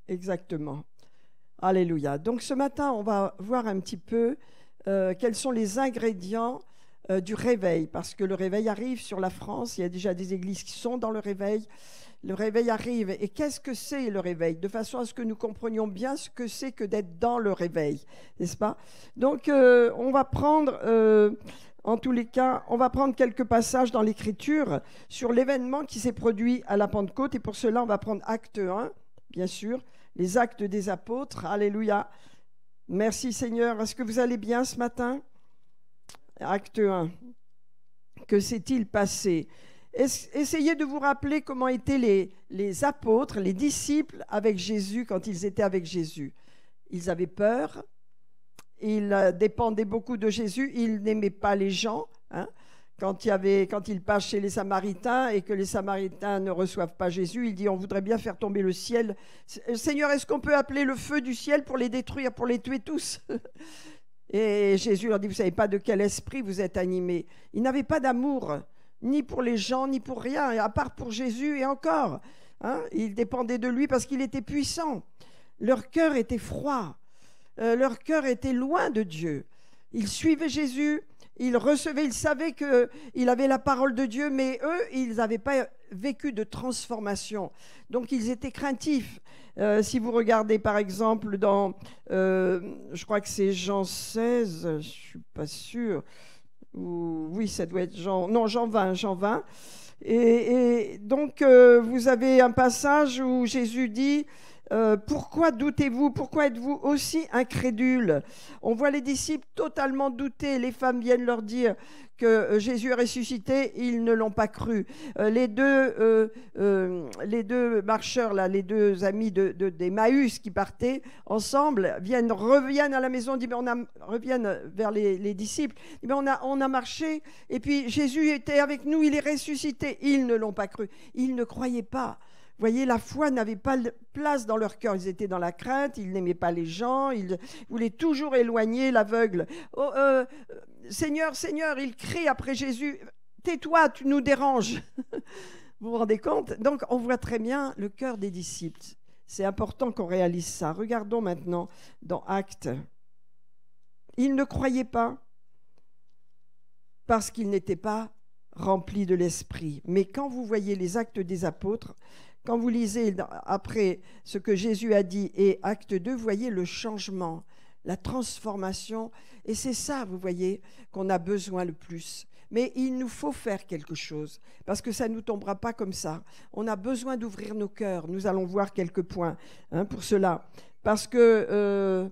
exactement. Alléluia. Donc ce matin, on va voir un petit peu quels sont les ingrédients du réveil, parce que le réveil arrive sur la France, il y a déjà des églises qui sont dans le réveil. Le réveil arrive, et qu'est-ce que c'est le réveil? De façon à ce que nous comprenions bien ce que c'est que d'être dans le réveil, n'est-ce pas? Donc on va prendre, en tous les cas, on va prendre quelques passages dans l'Écriture sur l'événement qui s'est produit à la Pentecôte, et pour cela on va prendre Acte 1, bien sûr, les actes des apôtres. Alléluia. Merci Seigneur. Est-ce que vous allez bien ce matin? Acte 1. Que s'est-il passé? Essayez de vous rappeler comment étaient les apôtres, les disciples avec Jésus quand ils étaient avec Jésus. Ils avaient peur, ils dépendaient beaucoup de Jésus, ils n'aimaient pas les gens. Quand il passe chez les Samaritains et que les Samaritains ne reçoivent pas Jésus, il dit: on voudrait bien faire tomber le ciel. Seigneur, est-ce qu'on peut appeler le feu du ciel pour les détruire, pour les tuer tous? Et Jésus leur dit: vous ne savez pas de quel esprit vous êtes animés. Ils n'avaient pas d'amour, ni pour les gens, ni pour rien, à part pour Jésus et encore. Ils dépendaient de lui parce qu'il était puissant. Leur cœur était froid. Leur cœur était loin de Dieu. Ils suivaient Jésus, ils recevaient, ils savaient qu'il avait la parole de Dieu, mais eux, ils n'avaient pas vécu de transformation. Donc, ils étaient craintifs. Si vous regardez, par exemple, dans, je crois que c'est Jean 16, je ne suis pas sûre, oui, ça doit être Jean 20. Et donc, vous avez un passage où Jésus dit: pourquoi doutez-vous? Pourquoi êtes-vous aussi incrédules? On voit les disciples totalement douter. Les femmes viennent leur dire que Jésus est ressuscité, ils ne l'ont pas cru. Les deux marcheurs, là, les deux amis d'Emmaüs qui partaient ensemble, reviennent à la maison, reviennent vers les disciples. On a marché, et puis Jésus était avec nous, il est ressuscité. Ils ne l'ont pas cru. Ils ne croyaient pas. Vous voyez, la foi n'avait pas de place dans leur cœur. Ils étaient dans la crainte, ils n'aimaient pas les gens, ils voulaient toujours éloigner l'aveugle. Oh, Seigneur, Seigneur, ils crient après Jésus: tais-toi, tu nous déranges. Vous vous rendez compte? Donc, on voit très bien le cœur des disciples. C'est important qu'on réalise ça. Regardons maintenant dans Actes. Ils ne croyaient pas parce qu'ils n'étaient pas remplis de l'Esprit. Mais quand vous voyez les Actes des apôtres, quand vous lisez après ce que Jésus a dit et Acte 2, vous voyez le changement, la transformation. Et c'est ça, vous voyez, qu'on a besoin le plus. Mais il nous faut faire quelque chose, parce que ça ne nous tombera pas comme ça. On a besoin d'ouvrir nos cœurs. Nous allons voir quelques points pour cela. Parce que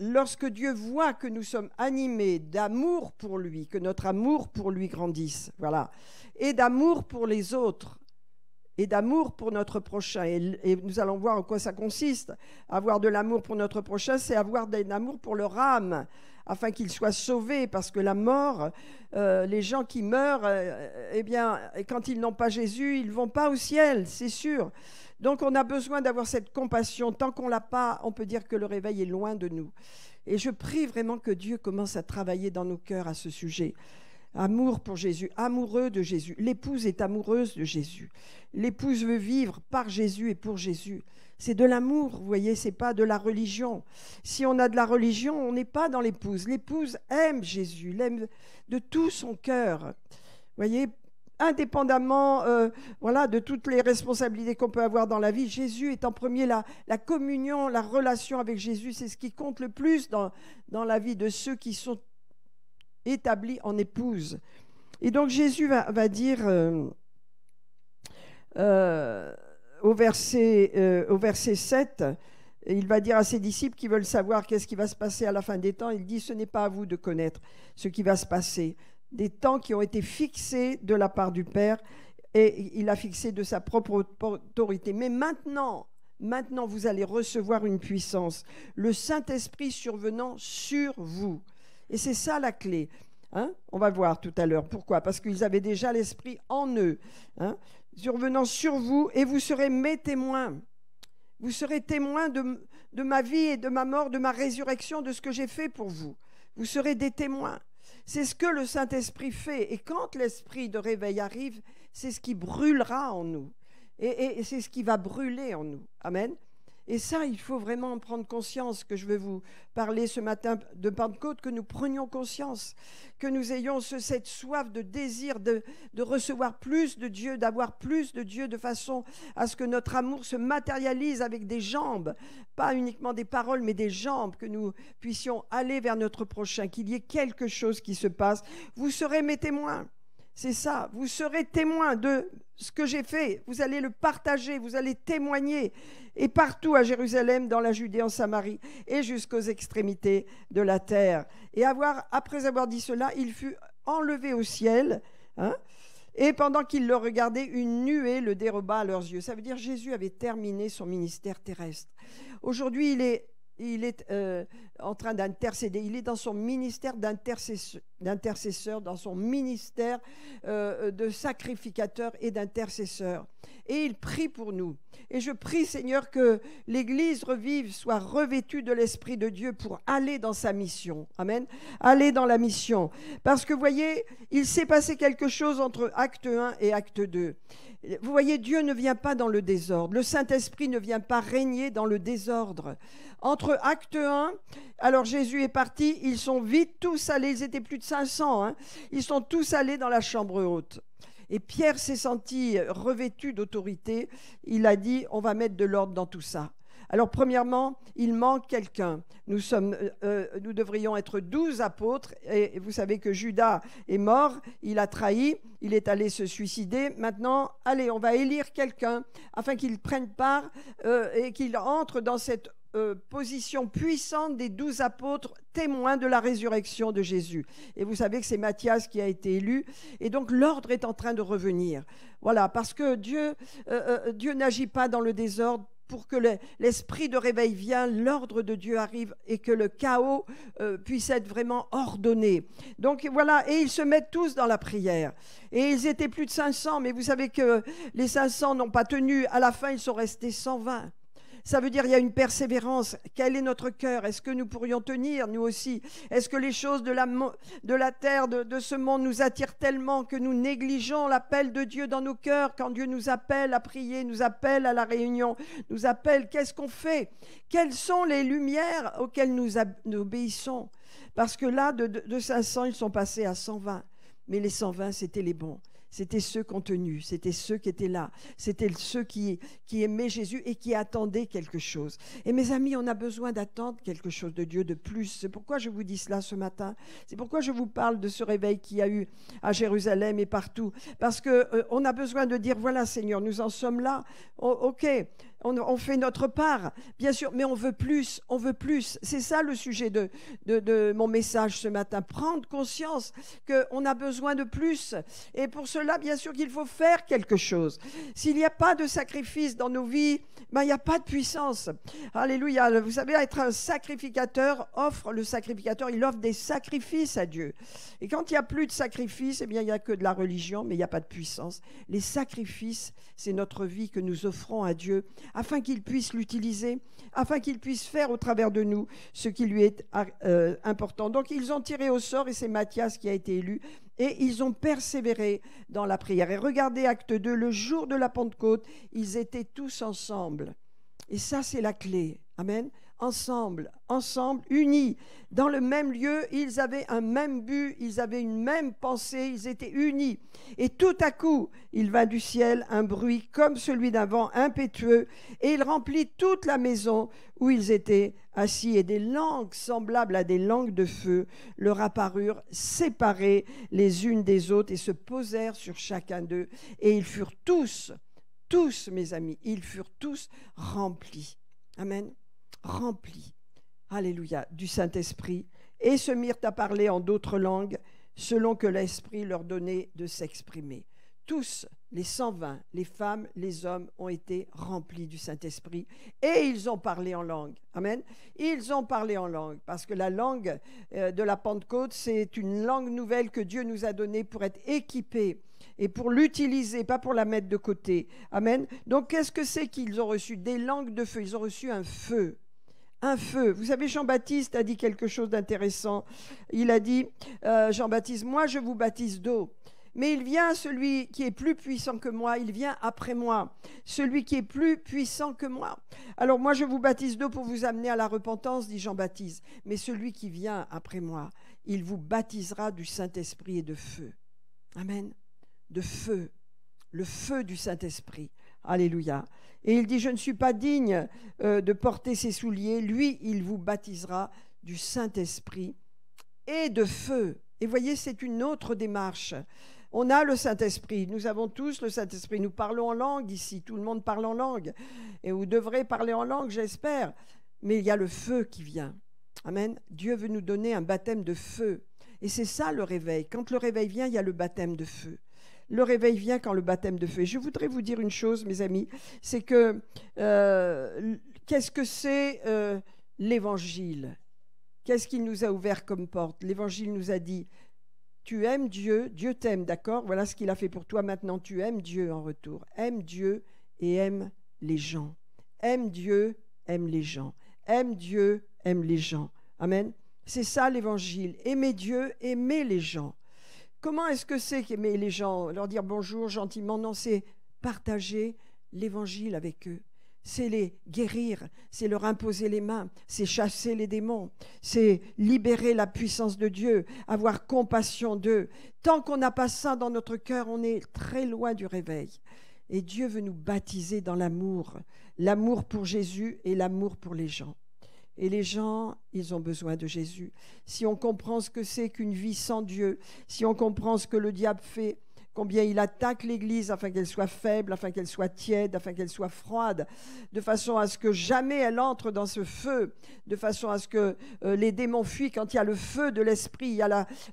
lorsque Dieu voit que nous sommes animés d'amour pour lui, que notre amour pour lui grandisse, voilà, et d'amour pour les autres, et d'amour pour notre prochain. Et nous allons voir en quoi ça consiste. Avoir de l'amour pour notre prochain, c'est avoir de l'amour pour leur âme, afin qu'ils soient sauvés, parce que la mort, les gens qui meurent, eh bien, quand ils n'ont pas Jésus, ils ne vont pas au ciel, c'est sûr. Donc on a besoin d'avoir cette compassion. Tant qu'on ne l'a pas, on peut dire que le réveil est loin de nous. Et je prie vraiment que Dieu commence à travailler dans nos cœurs à ce sujet. Amour pour Jésus, amoureux de Jésus. L'épouse est amoureuse de Jésus. L'épouse veut vivre par Jésus et pour Jésus. C'est de l'amour, vous voyez, c'est pas de la religion. Si on a de la religion, on n'est pas dans l'épouse. L'épouse aime Jésus, l'aime de tout son cœur. Vous voyez, indépendamment de toutes les responsabilités qu'on peut avoir dans la vie, Jésus est en premier. La communion, la relation avec Jésus, c'est ce qui compte le plus dans la vie de ceux qui sont établis en épouse. Et donc Jésus va dire au verset 7, il va dire à ses disciples qui veulent savoir qu'est-ce qui va se passer à la fin des temps, il dit: ce n'est pas à vous de connaître ce qui va se passer. Des temps qui ont été fixés de la part du Père, et il a fixé de sa propre autorité. Mais maintenant, vous allez recevoir une puissance, le Saint-Esprit survenant sur vous. Et c'est ça la clé. On va voir tout à l'heure. Pourquoi? Parce qu'ils avaient déjà l'Esprit en eux. Survenant sur vous, et vous serez mes témoins. Vous serez témoins de ma vie et de ma mort, de ma résurrection, de ce que j'ai fait pour vous. Vous serez des témoins. C'est ce que le Saint-Esprit fait. Et quand l'Esprit de réveil arrive, c'est ce qui brûlera en nous. Et c'est ce qui va brûler en nous. Amen. Et ça, il faut vraiment en prendre conscience, que je veux vous parler ce matin de Pentecôte, que nous prenions conscience, que nous ayons cette soif de désir de recevoir plus de Dieu, d'avoir plus de Dieu, de façon à ce que notre amour se matérialise avec des jambes, pas uniquement des paroles, mais des jambes, que nous puissions aller vers notre prochain, qu'il y ait quelque chose qui se passe. Vous serez mes témoins. C'est ça, vous serez témoins de ce que j'ai fait, vous allez le partager, vous allez témoigner, et partout à Jérusalem, dans la Judée, en Samarie, et jusqu'aux extrémités de la terre. Et après avoir dit cela, il fut enlevé au ciel, hein, et pendant qu'ils le regardaient, une nuée le déroba à leurs yeux. Ça veut dire que Jésus avait terminé son ministère terrestre. Aujourd'hui, il est en train d'intercéder, il est dans son ministère d'intercesseur, dans son ministère de sacrificateur et d'intercesseur. Et il prie pour nous. Et je prie, Seigneur, que l'Église revive, soit revêtue de l'Esprit de Dieu pour aller dans sa mission. Amen. Aller dans la mission. Parce que, vous voyez, il s'est passé quelque chose entre acte 1 et acte 2. Vous voyez, Dieu ne vient pas dans le désordre. Le Saint-Esprit ne vient pas régner dans le désordre. Entre acte 1, alors Jésus est parti, ils sont vite tous allés, ils étaient plus de 500, hein, ils sont tous allés dans la chambre haute. Et Pierre s'est senti revêtu d'autorité, il a dit, on va mettre de l'ordre dans tout ça. Alors premièrement, il manque quelqu'un. Nous devrions être 12 apôtres, et vous savez que Judas est mort, il a trahi, il est allé se suicider. Maintenant, allez, on va élire quelqu'un afin qu'il prenne part et qu'il entre dans cette position puissante des 12 apôtres, témoins de la résurrection de Jésus. Et vous savez que c'est Matthias qui a été élu. Et donc l'ordre est en train de revenir. Voilà, parce que Dieu n'agit pas dans le désordre. Pour que l'esprit de réveil vienne, l'ordre de Dieu arrive et que le chaos puisse être vraiment ordonné. Donc voilà, et ils se mettent tous dans la prière. Et ils étaient plus de 500, mais vous savez que les 500 n'ont pas tenu. À la fin, ils sont restés 120. Ça veut dire qu'il y a une persévérance. Quel est notre cœur? Est-ce que nous pourrions tenir, nous aussi? Est-ce que les choses de la terre, de ce monde nous attirent tellement que nous négligeons l'appel de Dieu dans nos cœurs? Quand Dieu nous appelle à prier, nous appelle à la réunion, nous appelle, qu'est-ce qu'on fait? Quelles sont les lumières auxquelles nous obéissons? Parce que là, de 500, ils sont passés à 120. Mais les 120, c'était les bons. C'était ceux qui ont tenu, c'était ceux qui étaient là, c'était ceux qui aimaient Jésus et qui attendaient quelque chose. Et mes amis, on a besoin d'attendre quelque chose de Dieu de plus. C'est pourquoi je vous dis cela ce matin. C'est pourquoi je vous parle de ce réveil qu'il y a eu à Jérusalem et partout. Parce qu'on a besoin de dire, voilà Seigneur, nous en sommes là. Ok, on fait notre part, bien sûr, mais on veut plus, on veut plus. C'est ça le sujet de mon message ce matin. Prendre conscience qu'on a besoin de plus. Et pour cela, bien sûr qu'il faut faire quelque chose. S'il n'y a pas de sacrifice dans nos vies, il n'y a pas de puissance. Alléluia. Vous savez, être un sacrificateur, le sacrificateur, il offre des sacrifices à Dieu. Et quand il n'y a plus de sacrifices, eh bien, il n'y a que de la religion, mais il n'y a pas de puissance. Les sacrifices, c'est notre vie que nous offrons à Dieu, afin qu'il puisse l'utiliser, afin qu'il puisse faire au travers de nous ce qui lui est important. Donc, ils ont tiré au sort, et c'est Matthias qui a été élu, et ils ont persévéré dans la prière. Et regardez acte 2, le jour de la Pentecôte, ils étaient tous ensemble. Et ça, c'est la clé. Amen. Ensemble, unis, dans le même lieu, ils avaient un même but, ils avaient une même pensée, ils étaient unis. Et tout à coup, il vint du ciel un bruit comme celui d'un vent impétueux, et il remplit toute la maison où ils étaient assis, et des langues semblables à des langues de feu leur apparurent, séparées les unes des autres, et se posèrent sur chacun d'eux. Et ils furent tous, mes amis, ils furent tous remplis. Amen. Remplis, alléluia, du Saint-Esprit, et se mirent à parler en d'autres langues, selon que l'Esprit leur donnait de s'exprimer. Tous, les 120, les femmes, les hommes, ont été remplis du Saint-Esprit, et ils ont parlé en langue. Amen. Ils ont parlé en langue, parce que la langue de la Pentecôte, c'est une langue nouvelle que Dieu nous a donnée pour être équipés et pour l'utiliser, pas pour la mettre de côté. Amen. Donc, qu'est-ce que c'est qu'ils ont reçu? Des langues de feu. Ils ont reçu un feu. Un feu. Vous savez, Jean-Baptiste a dit quelque chose d'intéressant. Il a dit, Jean-Baptiste, moi je vous baptise d'eau. Mais il vient celui qui est plus puissant que moi, il vient après moi, celui qui est plus puissant que moi. Alors moi je vous baptise d'eau pour vous amener à la repentance, dit Jean-Baptiste, mais celui qui vient après moi, il vous baptisera du Saint-Esprit et de feu. Amen. De feu, le feu du Saint-Esprit. Alléluia. Et il dit, je ne suis pas digne de porter ses souliers. Lui, il vous baptisera du Saint-Esprit et de feu. Et voyez, c'est une autre démarche. On a le Saint-Esprit, nous avons tous le Saint-Esprit. Nous parlons en langue ici, tout le monde parle en langue. Et vous devrez parler en langue, j'espère. Mais il y a le feu qui vient. Amen. Dieu veut nous donner un baptême de feu. Et c'est ça le réveil. Quand le réveil vient, il y a le baptême de feu. Le réveil vient quand le baptême de feu. Et je voudrais vous dire une chose, mes amis, c'est que qu'est-ce que c'est l'évangile? Qu'est-ce qu'il nous a ouvert comme porte? L'évangile nous a dit, tu aimes Dieu, Dieu t'aime, d'accord? Voilà ce qu'il a fait pour toi, maintenant tu aimes Dieu en retour. Aime Dieu et aime les gens. Aime Dieu, aime les gens. Aime Dieu, aime les gens. Amen. C'est ça l'évangile. Aimer Dieu, aimer les gens. Comment est-ce que c'est qu'aimer les gens? Leur dire bonjour gentiment? Non, c'est partager l'évangile avec eux. C'est les guérir, c'est leur imposer les mains, c'est chasser les démons, c'est libérer la puissance de Dieu, avoir compassion d'eux. Tant qu'on n'a pas ça dans notre cœur, on est très loin du réveil. Et Dieu veut nous baptiser dans l'amour, l'amour pour Jésus et l'amour pour les gens. Et les gens, ils ont besoin de Jésus. Si on comprend ce que c'est qu'une vie sans Dieu, si on comprend ce que le diable fait, combien il attaque l'Église afin qu'elle soit faible, afin qu'elle soit tiède, afin qu'elle soit froide, de façon à ce que jamais elle entre dans ce feu, de façon à ce que les démons fuient. Quand il y a le feu de l'esprit,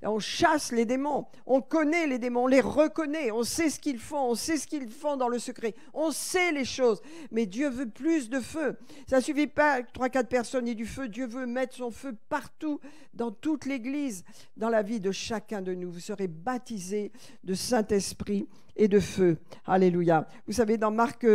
on chasse les démons, on connaît les démons, on les reconnaît, on sait ce qu'ils font, on sait ce qu'ils font dans le secret, on sait les choses, mais Dieu veut plus de feu. Ça ne suffit pas que 3-4 personnes aient du feu, Dieu veut mettre son feu partout, dans toute l'Église, dans la vie de chacun de nous. Vous serez baptisés de Saint-Esprit et de feu. Alléluia. Vous savez, dans Marc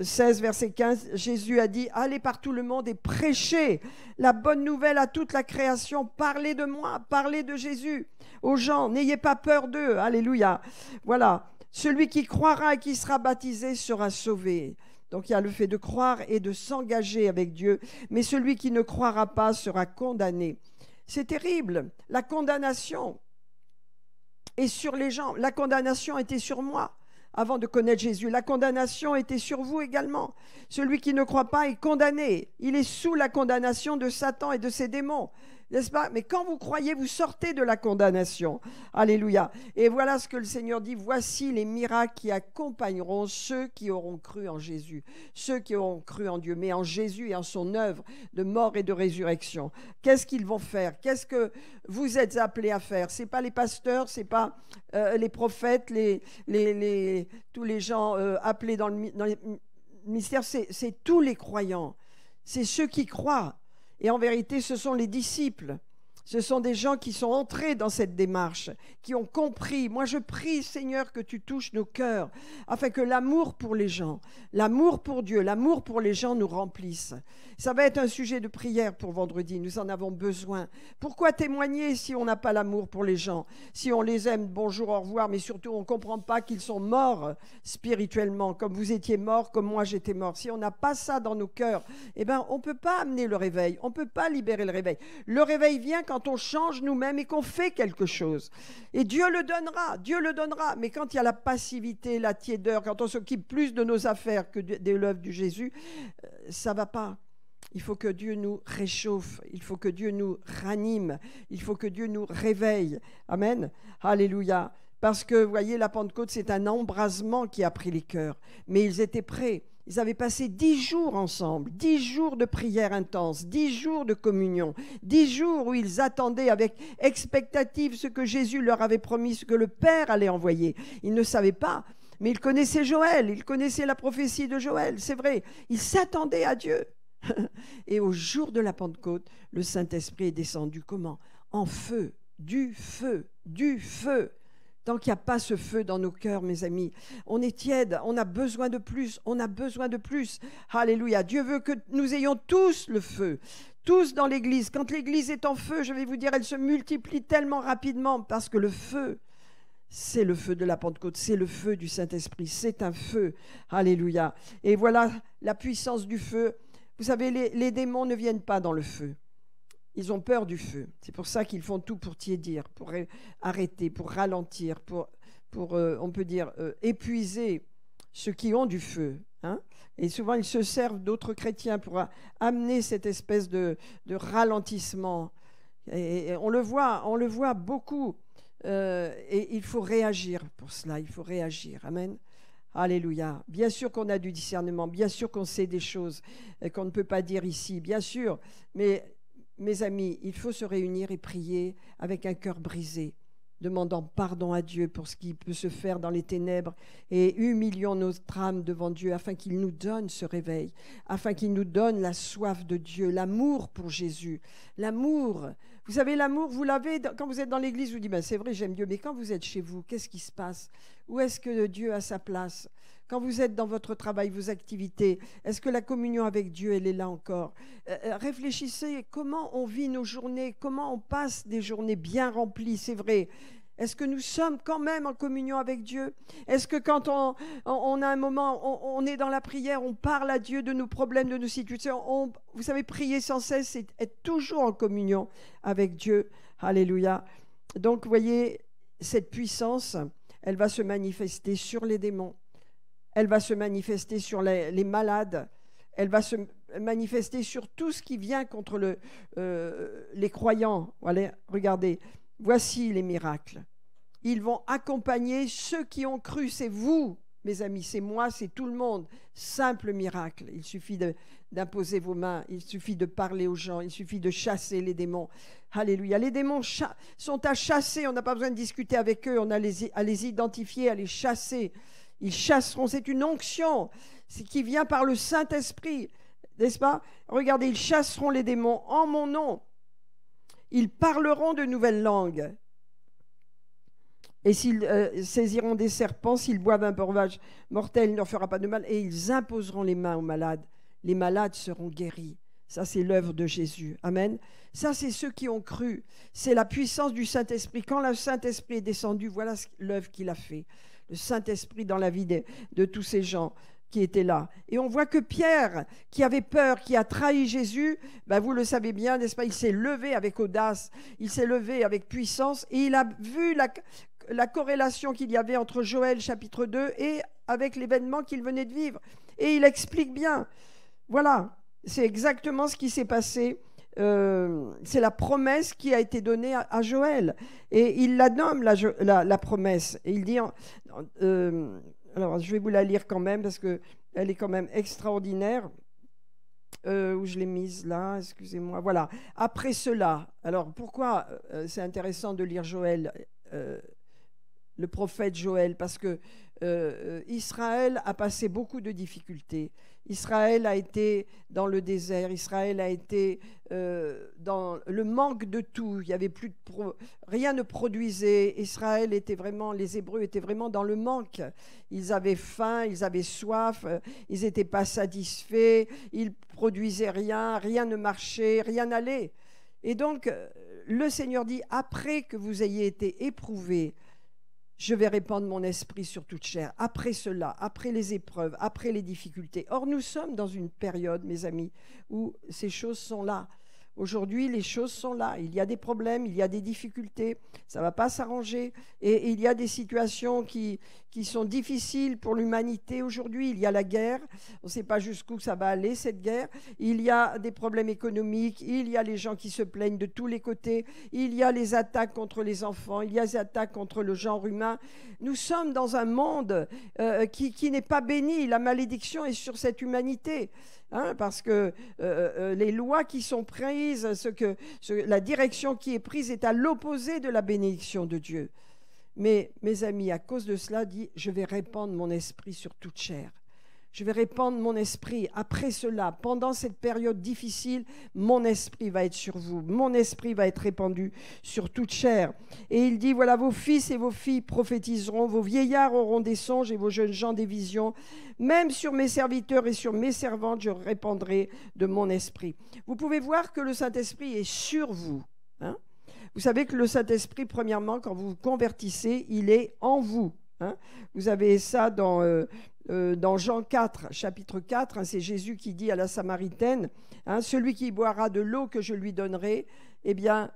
16, verset 15, Jésus a dit, allez par tout le monde et prêchez la bonne nouvelle à toute la création. Parlez de moi, parlez de Jésus aux gens. N'ayez pas peur d'eux. Alléluia. Voilà. Celui qui croira et qui sera baptisé sera sauvé. Donc il y a le fait de croire et de s'engager avec Dieu. Mais celui qui ne croira pas sera condamné. C'est terrible. La condamnation est sur les gens. La condamnation était sur moi avant de connaître Jésus. La condamnation était sur vous également. Celui qui ne croit pas est condamné. Il est sous la condamnation de Satan et de ses démons. N'est-ce pas? Mais quand vous croyez, vous sortez de la condamnation. Alléluia. Et voilà ce que le Seigneur dit. Voici les miracles qui accompagneront ceux qui auront cru en Jésus. Ceux qui auront cru en Dieu, mais en Jésus et en son œuvre de mort et de résurrection. Qu'est-ce qu'ils vont faire? Qu'est-ce que vous êtes appelés à faire? Ce n'est pas les pasteurs, ce n'est pas les prophètes, tous les gens appelés dans les mystères. C'est tous les croyants. C'est ceux qui croient. Et en vérité, ce sont les disciples. Ce sont des gens qui sont entrés dans cette démarche, qui ont compris. Moi, je prie, Seigneur, que tu touches nos cœurs, afin que l'amour pour les gens, l'amour pour Dieu, l'amour pour les gens nous remplissent. Ça va être un sujet de prière pour vendredi. Nous en avons besoin. Pourquoi témoigner si on n'a pas l'amour pour les gens? Si on les aime, bonjour, au revoir, mais surtout, on ne comprend pas qu'ils sont morts spirituellement, comme vous étiez morts, comme moi j'étais mort. Si on n'a pas ça dans nos cœurs, eh ben, on ne peut pas amener le réveil. On ne peut pas libérer le réveil. Le réveil vient quand on change nous-mêmes et qu'on fait quelque chose. Et Dieu le donnera, mais quand il y a la passivité, la tiédeur, quand on s'occupe plus de nos affaires que de l'œuvre du Jésus, ça ne va pas. Il faut que Dieu nous réchauffe, il faut que Dieu nous ranime, il faut que Dieu nous réveille. Amen. Alléluia. Parce que, vous voyez, la Pentecôte, c'est un embrasement qui a pris les cœurs. Mais ils étaient prêts. Ils avaient passé 10 jours ensemble, 10 jours de prière intense, 10 jours de communion, 10 jours où ils attendaient avec expectative ce que Jésus leur avait promis, ce que le Père allait envoyer. Ils ne savaient pas, mais ils connaissaient Joël, ils connaissaient la prophétie de Joël, c'est vrai. Ils s'attendaient à Dieu. Et au jour de la Pentecôte, le Saint-Esprit est descendu comment? En feu, du feu, du feu. Tant qu'il n'y a pas ce feu dans nos cœurs, mes amis, on est tiède, on a besoin de plus, on a besoin de plus. Alléluia. Dieu veut que nous ayons tous le feu, tous dans l'Église. Quand l'Église est en feu, je vais vous dire, elle se multiplie tellement rapidement parce que le feu, c'est le feu de la Pentecôte, c'est le feu du Saint-Esprit, c'est un feu. Alléluia. Et voilà la puissance du feu. Vous savez, les démons ne viennent pas dans le feu. Ils ont peur du feu. C'est pour ça qu'ils font tout pour tiédir, pour arrêter, pour ralentir, pour on peut dire, épuiser ceux qui ont du feu. Hein? Et souvent, ils se servent d'autres chrétiens pour amener cette espèce de ralentissement. Et on le voit beaucoup. Et il faut réagir pour cela, il faut réagir. Amen. Alléluia. Bien sûr qu'on a du discernement, bien sûr qu'on sait des choses qu'on ne peut pas dire ici, bien sûr. Mais mes amis, il faut se réunir et prier avec un cœur brisé, demandant pardon à Dieu pour ce qui peut se faire dans les ténèbres et humilions notre âme devant Dieu afin qu'il nous donne ce réveil, afin qu'il nous donne la soif de Dieu, l'amour pour Jésus, l'amour. Vous savez, l'amour, vous l'avez quand vous êtes dans l'église, vous dites ben, c'est vrai, j'aime Dieu, mais quand vous êtes chez vous, qu'est-ce qui se passe? Où est-ce que Dieu a sa place? Quand vous êtes dans votre travail, vos activités, est-ce que la communion avec Dieu, elle est là encore? Réfléchissez comment on vit nos journées, comment on passe des journées bien remplies, c'est vrai. Est-ce que nous sommes quand même en communion avec Dieu? Est-ce que quand on a un moment, on est dans la prière, on parle à Dieu de nos problèmes, de nos situations, vous savez, prier sans cesse, c'est être toujours en communion avec Dieu. Alléluia. Donc, vous voyez, cette puissance, elle va se manifester sur les démons. Elle va se manifester sur les malades. Elle va se manifester sur tout ce qui vient contre les croyants. Allez, regardez, voici les miracles. Ils vont accompagner ceux qui ont cru. C'est vous, mes amis, c'est moi, c'est tout le monde. Simple miracle. Il suffit d'imposer vos mains. Il suffit de parler aux gens. Il suffit de chasser les démons. Alléluia. Les démons sont à chasser. On n'a pas besoin de discuter avec eux. On a à les identifier, à les chasser. Ils chasseront, c'est une onction qui vient par le Saint-Esprit, n'est-ce pas? Regardez, ils chasseront les démons en mon nom. Ils parleront de nouvelles langues. Et s'ils saisiront des serpents, s'ils boivent un breuvage mortel, il ne leur fera pas de mal. Et ils imposeront les mains aux malades. Les malades seront guéris. Ça, c'est l'œuvre de Jésus. Amen. Ça, c'est ceux qui ont cru. C'est la puissance du Saint-Esprit. Quand le Saint-Esprit est descendu, voilà l'œuvre qu'il a fait. Le Saint-Esprit dans la vie de tous ces gens qui étaient là. Et on voit que Pierre, qui avait peur, qui a trahi Jésus, ben vous le savez bien, n'est-ce pas? Il s'est levé avec audace, il s'est levé avec puissance, et il a vu la corrélation qu'il y avait entre Joël chapitre 2 et avec l'événement qu'il venait de vivre. Et il explique bien. Voilà, c'est exactement ce qui s'est passé. C'est la promesse qui a été donnée à Joël. Et il la nomme, la promesse. Et il dit... alors, je vais vous la lire quand même, parce qu'elle est quand même extraordinaire. Où je l'ai mise là, excusez-moi. Voilà. Après cela, alors pourquoi c'est intéressant de lire Joël, le prophète Joël? Parce que Israël a passé beaucoup de difficultés. Israël a été dans le désert, Israël a été dans le manque de tout. Il y avait plus rien ne produisait. Israël était vraiment, les Hébreux étaient vraiment dans le manque. Ils avaient faim, ils avaient soif, ils n'étaient pas satisfaits, ils produisaient rien, rien ne marchait, rien n'allait. Et donc le Seigneur dit, après que vous ayez été éprouvés, je vais répandre mon esprit sur toute chair. Après cela, après les épreuves, après les difficultés. Or, nous sommes dans une période, mes amis, où ces choses sont là. Aujourd'hui, les choses sont là. Il y a des problèmes, il y a des difficultés. Ça ne va pas s'arranger. Et il y a des situations qui sont difficiles pour l'humanité aujourd'hui. Il y a la guerre. On ne sait pas jusqu'où ça va aller, cette guerre. Il y a des problèmes économiques. Il y a les gens qui se plaignent de tous les côtés. Il y a les attaques contre les enfants. Il y a les attaques contre le genre humain. Nous sommes dans un monde qui n'est pas béni. La malédiction est sur cette humanité. Parce que les lois qui sont prises, la direction qui est prise est à l'opposé de la bénédiction de Dieu. Mais mes amis, à cause de cela, dit, je vais répandre mon esprit sur toute chair. Je vais répandre mon esprit. Après cela, pendant cette période difficile, mon esprit va être sur vous. Mon esprit va être répandu sur toute chair. Et il dit, voilà, vos fils et vos filles prophétiseront, vos vieillards auront des songes et vos jeunes gens des visions. Même sur mes serviteurs et sur mes servantes, je répandrai de mon esprit. Vous pouvez voir que le Saint-Esprit est sur vous. Vous savez que le Saint-Esprit, premièrement, quand vous vous convertissez, il est en vous. Hein. Vous avez ça dans Jean 4, chapitre 4, hein, c'est Jésus qui dit à la Samaritaine, hein, celui qui boira de l'eau que je lui donnerai, eh bien,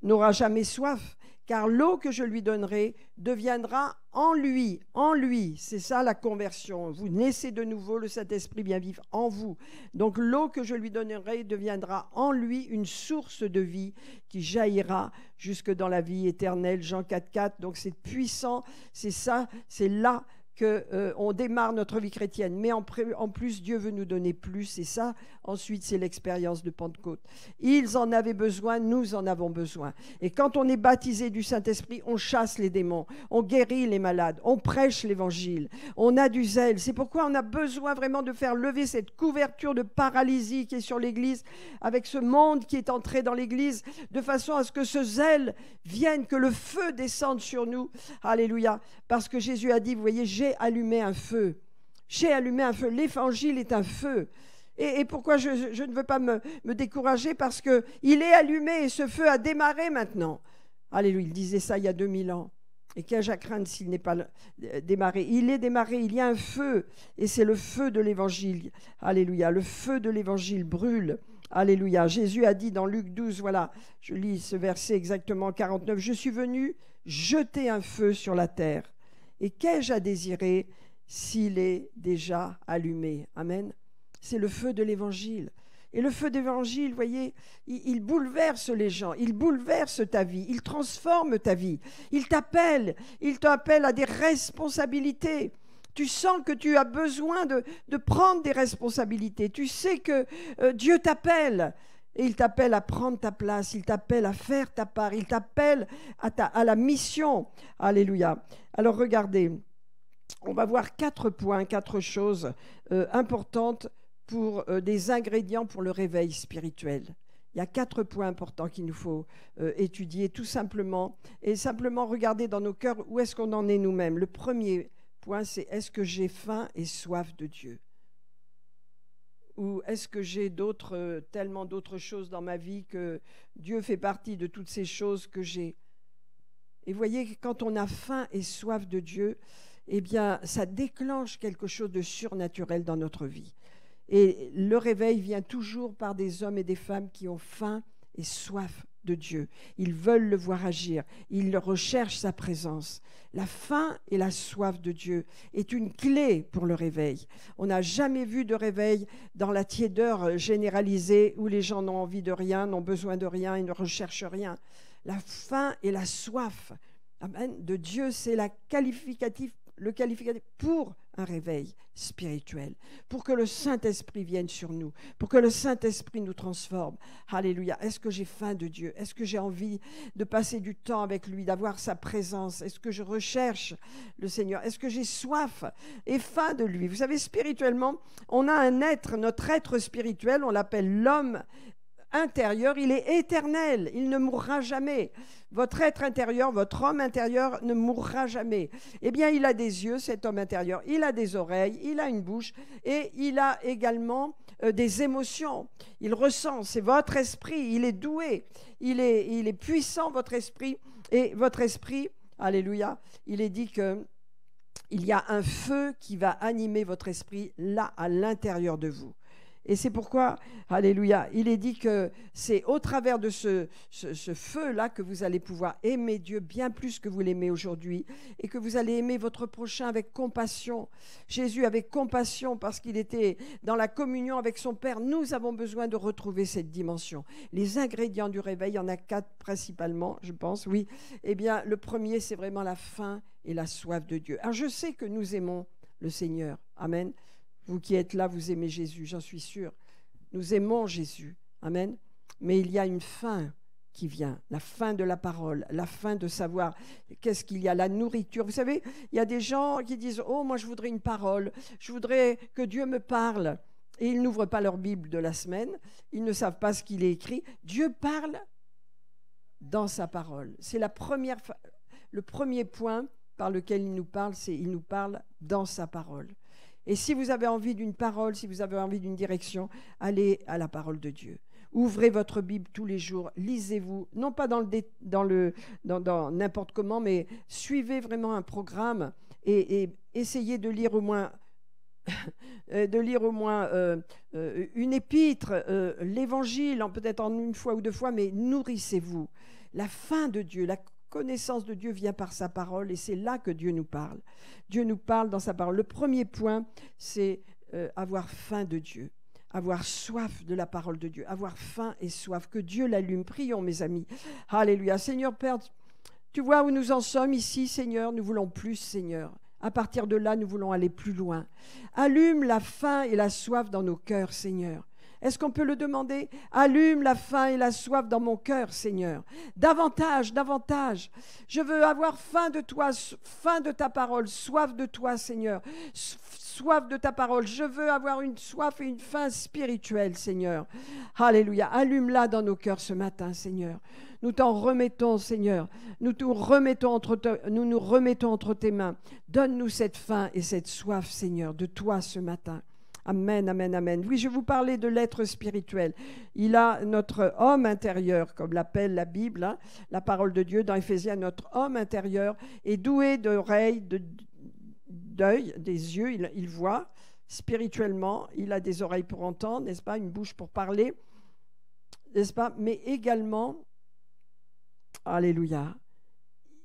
n'aura jamais soif, car l'eau que je lui donnerai deviendra en lui, c'est ça la conversion. Vous naissez de nouveau, le Saint-Esprit vient vivre en vous. Donc l'eau que je lui donnerai deviendra en lui une source de vie qui jaillira jusque dans la vie éternelle. Jean 4, 4, donc c'est puissant, c'est ça, c'est là qu'on démarre notre vie chrétienne. Mais en plus, Dieu veut nous donner plus. Et ça, ensuite, c'est l'expérience de Pentecôte. Ils en avaient besoin, nous en avons besoin. Et quand on est baptisé du Saint-Esprit, on chasse les démons, on guérit les malades, on prêche l'Évangile, on a du zèle. C'est pourquoi on a besoin vraiment de faire lever cette couverture de paralysie qui est sur l'Église, avec ce monde qui est entré dans l'Église, de façon à ce que ce zèle vienne, que le feu descende sur nous. Alléluia. Parce que Jésus a dit, vous voyez, j'ai allumé un feu. J'ai allumé un feu. L'Évangile est un feu. Et pourquoi je ne veux pas me décourager? Parce qu'il est allumé et ce feu a démarré maintenant. Alléluia. Il disait ça il y a 2000 ans. Et qu'ai-je à craindre s'il n'est pas démarré? Il est démarré. Il y a un feu. Et c'est le feu de l'Évangile. Alléluia. Le feu de l'Évangile brûle. Alléluia. Jésus a dit dans Luc 12, voilà, je lis ce verset exactement 49, « Je suis venu jeter un feu sur la terre. Et qu'ai-je à désirer s'il est déjà allumé ?» Amen. C'est le feu de l'Évangile. Et le feu d'Évangile, vous voyez, il bouleverse les gens, il bouleverse ta vie, il transforme ta vie. Il t'appelle à des responsabilités. Tu sens que tu as besoin de prendre des responsabilités. Tu sais que Dieu t'appelle. Et il t'appelle à prendre ta place, il t'appelle à faire ta part, il t'appelle à la mission. Alléluia. Alors regardez, on va voir 4 points, 4 choses importantes pour des ingrédients pour le réveil spirituel. Il y a 4 points importants qu'il nous faut étudier tout simplement, et simplement regarder dans nos cœurs où est-ce qu'on en est nous-mêmes. Le premier point, c'est est-ce que j'ai faim et soif de Dieu? Ou est-ce que j'ai tellement d'autres choses dans ma vie que Dieu fait partie de toutes ces choses que j'ai? Et vous voyez, quand on a faim et soif de Dieu, eh bien, ça déclenche quelque chose de surnaturel dans notre vie. Et le réveil vient toujours par des hommes et des femmes qui ont faim et soif de Dieu. Ils veulent le voir agir. Ils recherchent sa présence. La faim et la soif de Dieu est une clé pour le réveil. On n'a jamais vu de réveil dans la tiédeur généralisée où les gens n'ont envie de rien, n'ont besoin de rien, ils ne recherchent rien. La faim et la soif, amen, de Dieu, c'est le qualificatif pour un réveil spirituel, pour que le Saint-Esprit vienne sur nous, pour que le Saint-Esprit nous transforme. Alléluia. Est-ce que j'ai faim de Dieu? Est-ce que j'ai envie de passer du temps avec lui, d'avoir sa présence? Est-ce que je recherche le Seigneur? Est-ce que j'ai soif et faim de lui? Vous savez, spirituellement, on a un être, notre être spirituel, on l'appelle l'homme intérieur, il est éternel, il ne mourra jamais. Votre être intérieur, votre homme intérieur ne mourra jamais. Eh bien, il a des yeux, cet homme intérieur, il a des oreilles, il a une bouche et il a également des émotions. Il ressent, c'est votre esprit, il est doué, il est puissant, votre esprit. Et votre esprit, alléluia, il est dit que il y a un feu qui va animer votre esprit là, à l'intérieur de vous. Et c'est pourquoi, alléluia, il est dit que c'est au travers de ce feu-là que vous allez pouvoir aimer Dieu bien plus que vous l'aimez aujourd'hui et que vous allez aimer votre prochain avec compassion. Jésus avait compassion parce qu'il était dans la communion avec son Père. Nous avons besoin de retrouver cette dimension. Les ingrédients du réveil, il y en a 4 principalement, je pense, oui. Eh bien, le premier, c'est vraiment la faim et la soif de Dieu. Alors, je sais que nous aimons le Seigneur. Amen. Vous qui êtes là, vous aimez Jésus, j'en suis sûre. Nous aimons Jésus. Amen. Mais il y a une faim qui vient, la faim de la parole, la faim de savoir qu'est-ce qu'il y a, la nourriture. Vous savez, il y a des gens qui disent « Oh, moi je voudrais une parole, je voudrais que Dieu me parle ». Et ils n'ouvrent pas leur Bible de la semaine, ils ne savent pas ce qu'il est écrit. Dieu parle dans sa parole. C'est le premier point par lequel il nous parle, c'est il nous parle dans sa parole. Et si vous avez envie d'une parole, si vous avez envie d'une direction, allez à la parole de Dieu. Ouvrez votre Bible tous les jours, lisez-vous, non pas dans n'importe comment, mais suivez vraiment un programme et essayez de lire au moins une épître, l'évangile, peut-être en une fois ou deux fois, mais nourrissez-vous. La faim de Dieu, la connaissance de Dieu vient par sa parole et c'est là que Dieu nous parle. Dieu nous parle dans sa parole. Le premier point, c'est avoir faim de Dieu, avoir soif de la parole de Dieu, avoir faim et soif, que Dieu l'allume. Prions, mes amis. Alléluia. Seigneur Père, tu vois où nous en sommes ici, Seigneur. Nous voulons plus, Seigneur. À partir de là, nous voulons aller plus loin. Allume la faim et la soif dans nos cœurs, Seigneur. Est-ce qu'on peut le demander? Allume la faim et la soif dans mon cœur, Seigneur. Davantage, davantage. Je veux avoir faim de toi, faim de ta parole, soif de toi, Seigneur. Soif de ta parole. Je veux avoir une soif et une faim spirituelle, Seigneur. Alléluia. Allume-la dans nos cœurs ce matin, Seigneur. Nous t'en remettons, Seigneur. Nous nous remettons entre tes mains. Donne-nous cette faim et cette soif, Seigneur, de toi ce matin. Amen, amen, amen. Oui, je vous parlais de l'être spirituel. Il a notre homme intérieur, comme l'appelle la Bible, hein, la parole de Dieu dans Éphésiens, notre homme intérieur est doué d'oreilles, d'œil, des yeux, il voit spirituellement, il a des oreilles pour entendre, n'est-ce pas, une bouche pour parler, n'est-ce pas, mais également, alléluia,